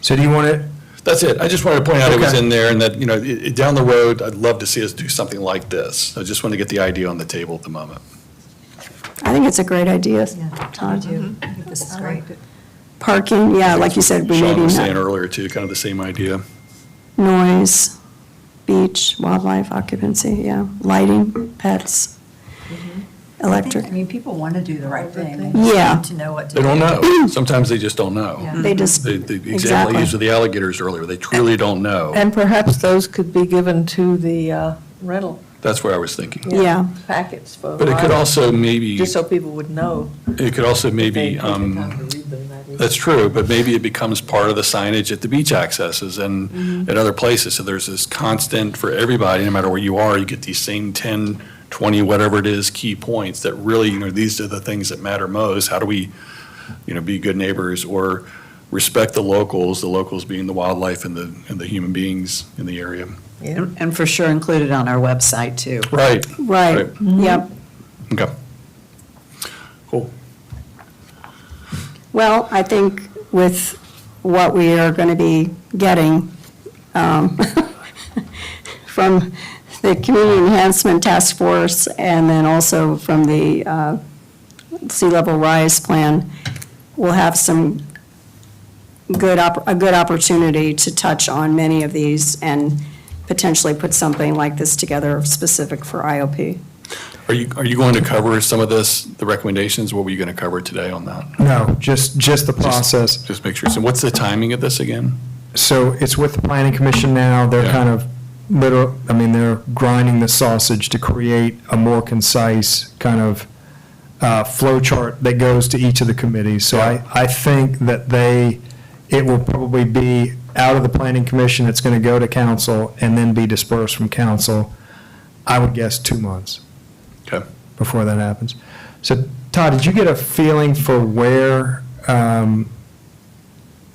So do you want it? That's it. I just wanted to point out it was Okay. in there and that, down the road, I'd love to see us do something like this. I just want to get the idea on the table at the moment. I think it's a great idea, Yeah, I Todd. do. I think this is great. Parking, yeah, like you said, we Sean maybe was saying not, earlier too, kind of the same idea. noise, beach, wildlife, occupancy, yeah, lighting, pets, electric. I mean, people want to do the right thing. They Yeah. need to know what to They do. don't know. Sometimes they just don't know. Yeah. They just, The example I exactly. used with the alligators earlier, they truly don't know. And perhaps those could be given to the rental That's what I was thinking. Yeah. packets for. But it could also maybe, Just so people would know. it could also if they maybe, take the time to read them, that is. that's true, but maybe it becomes part of the signage at the beach accesses and at other places. So there's this constant for everybody, no matter where you are, you get these same 10, 20, whatever it is, key points that really, these are the things that matter most. How do we, be good neighbors or respect the locals being the wildlife and the human beings in the area. Yeah. And for sure included on our website, too. Right. Right, yep. Okay. Cool. Well, I think with what we are going to be getting from the Community Enhancement Task Force and then also from the Sea Level Rise Plan, we'll have some a good opportunity to touch on many of these and potentially put something like this together specific for IOP. Are you going to cover some of this, the recommendations? What were you going to cover today on that? No, just the process. Just make sure. So what's the timing of this again? So it's with the planning commission now, they're Yeah. kind of they're grinding the sausage to create a more concise kind of flow chart that goes to each of the committees. So I think that it will probably be out of the planning commission, it's going to go to council and then be dispersed from council, I would guess 2 months Okay. before that happens. So Todd, did you get a feeling for where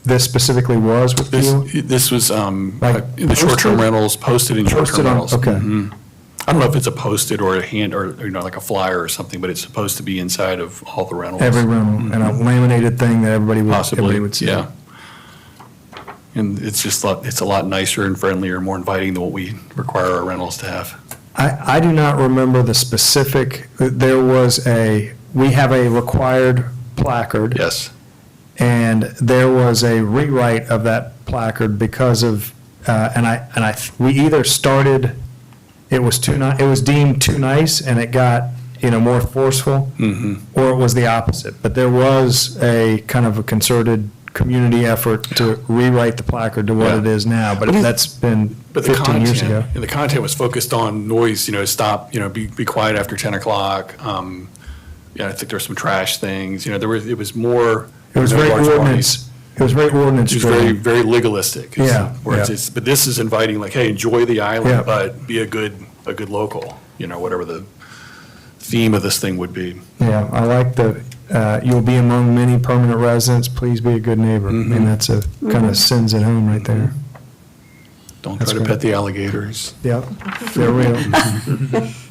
this specifically was with you? This was Like in the short-term posted? rentals, posted in Posted short-term on- rentals. okay. Mhm. I don't know if it's a posted or a hand, or, like a flyer or something, but it's supposed to be inside of all the rentals. Every rental, and a laminated thing that everybody Possibly, would see. yeah. And it's just, it's a lot nicer and friendlier, more inviting than what we require our rentals to have. I do not remember the specific, we have a required placard. Yes. And there was a rewrite of that placard because of, we either started, it was deemed too nice, and it got more forceful, or it was the opposite. But there was a kind of a concerted community effort to rewrite the placard to what Yeah. it is now, but that's been But the 15 years ago. content, and the content was focused on noise, stop, be quiet after 10 o'clock. I think there's some trash things, it was more. It was no very large parties. ordinance, it was very ordinance It was very, driven. very legalistic. Yeah, Whereas yeah. but this is inviting, like, hey, enjoy the Yeah. island, but be a good local, whatever the theme of this thing would be. Yeah, I like the, you'll be among many permanent residents, please be a good neighbor. I mean, that's a kind of sends it home right there. Don't That's try to great. pet the alligators. Yep, they're real.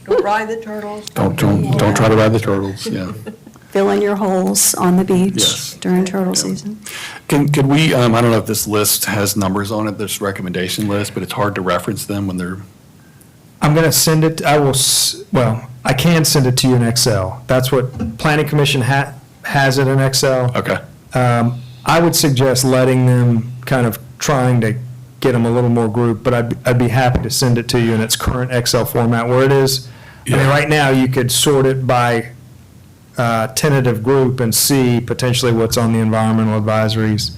Don't ride the turtles. Don't try to ride the turtles, yeah. Fill in your holes on the beach Yes. during turtle Yeah. season. Can we, I don't know if this list has numbers on it, this recommendation list, but it's hard to reference them when they're, I'm going to send it, I can send it to you in Excel. That's what Planning Commission has it in Excel. okay. I would suggest letting them kind of trying to get them a little more grouped, but I'd be happy to send it to you in its current Excel format where it is. I mean, Yeah. right now, you could sort it by tentative group and see potentially what's on the environmental advisories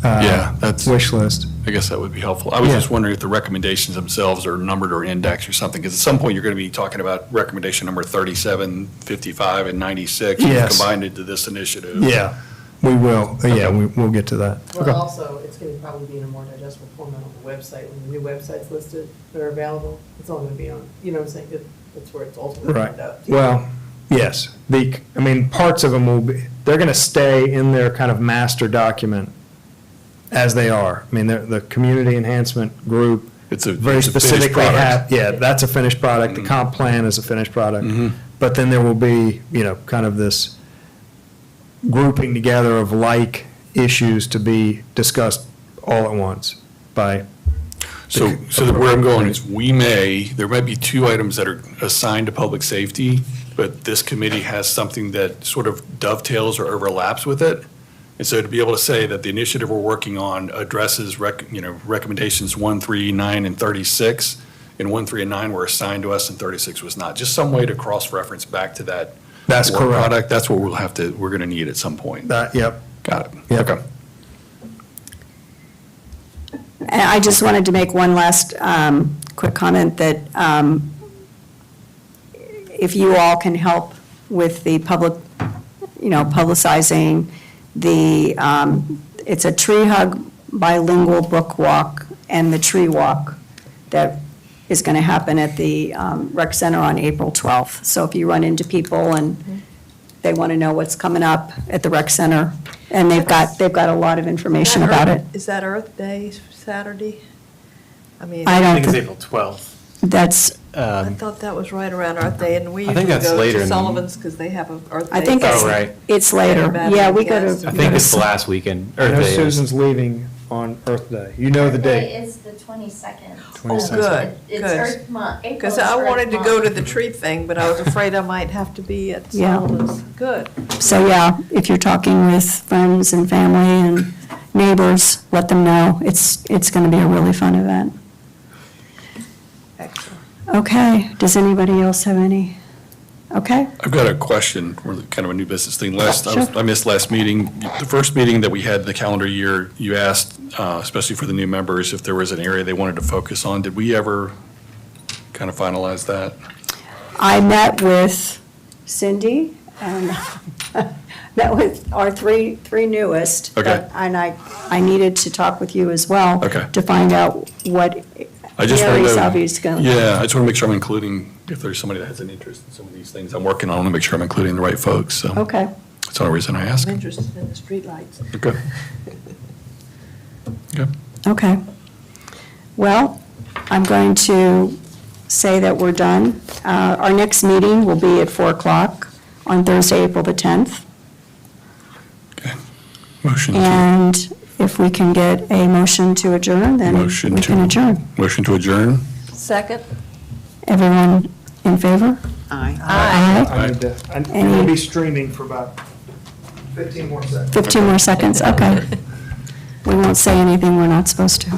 Yeah, that's, wish list. I guess that would be helpful. I was Yeah. just wondering if the recommendations themselves are numbered or indexed or something, because at some point you're going to be talking about recommendation number 37, 55, and 96. and Yes. Combined into this initiative. Yeah, we will. Yeah, we'll get to that. Well, also, it's going to probably be in a more digestible format on the website. When the new website's listed that are available, it's only going to be on, you know what I'm saying? That's where it's ultimately Right. going to end up. Well, yes. Parts of them will be, they're going to stay in their kind of master document as they are. I mean, the community enhancement group It's a very it's a finished specifically product. yeah, that's a finished product. The comp plan is a finished product. Mhm. But then there will be, kind of this grouping together of like issues to be discussed all at once by. So where I'm going is there might be two items that are assigned to public safety, but this committee has something that sort of dovetails or overlaps with it. And so to be able to say that the initiative we're working on addresses recommendations 1, 3, 9, and 36, and 1, 3, and 9 were assigned to us and 36 was not. Just some way to cross-reference back to that. That's work correct. product. That's what we're going to need at some point. Yep. Got it. Yep. Okay. And I just wanted to make one last quick comment that if you all can help with the public, publicizing it's a tree hug bilingual book walk and the tree walk that is going to happen at the rec center on April 12th. So if you run into people and they want to know what's coming up at the rec center, and they've got a lot of information about it. Is that Earth Day Saturday? I mean, I I don't think it's think, April 12th. that's, I thought that was right around Earth Day, and we I think usually that's go later to in- Sullivan's because they have a Earth Day. I think Oh, right. it's later. Bad Yeah, we go podcast. to. I we think go it's to the last weekend, I Earth know Day is. Susan's leaving on Earth Day. You know the Today date. is the 22nd. Oh, good, It's good. Earth Month. April Because is I Earth wanted to go to Month. the tree thing, but I was afraid I might have to be at Yeah. Sullivan's. Good. So, yeah, if you're talking with friends and family and neighbors, let them know. It's going to be a really fun event. Excellent. Okay, does anybody else have any? Okay, I've got a question, or kind of a new business thing. Sure. I missed last meeting. The first meeting that we had the calendar year, you asked, especially for the new members, if there was an area they wanted to focus on. Did we ever kind of finalize that? I met with Cindy and met with our three newest. Okay. And I needed to talk with you as well. Okay. To find out what I just want areas to of it's going. Yeah, I just want to make sure I'm including, if there's somebody that has an interest in some of these things I'm working on, I want to make sure I'm including the right folks, so. Okay, That's the only reason I ask. I'm interested in the streetlights. Okay. Okay. okay. Well, I'm going to say that we're done. Our next meeting will be at 4 o'clock on Thursday, April the 10th. Okay. Motion to, And if we can get a motion to adjourn, then Motion we to- can adjourn. motion to adjourn? Second? Everyone in favor? Aye. Aye. I'm going to be streaming for about 15 more seconds. 15 more seconds, okay. We won't say anything we're not supposed to.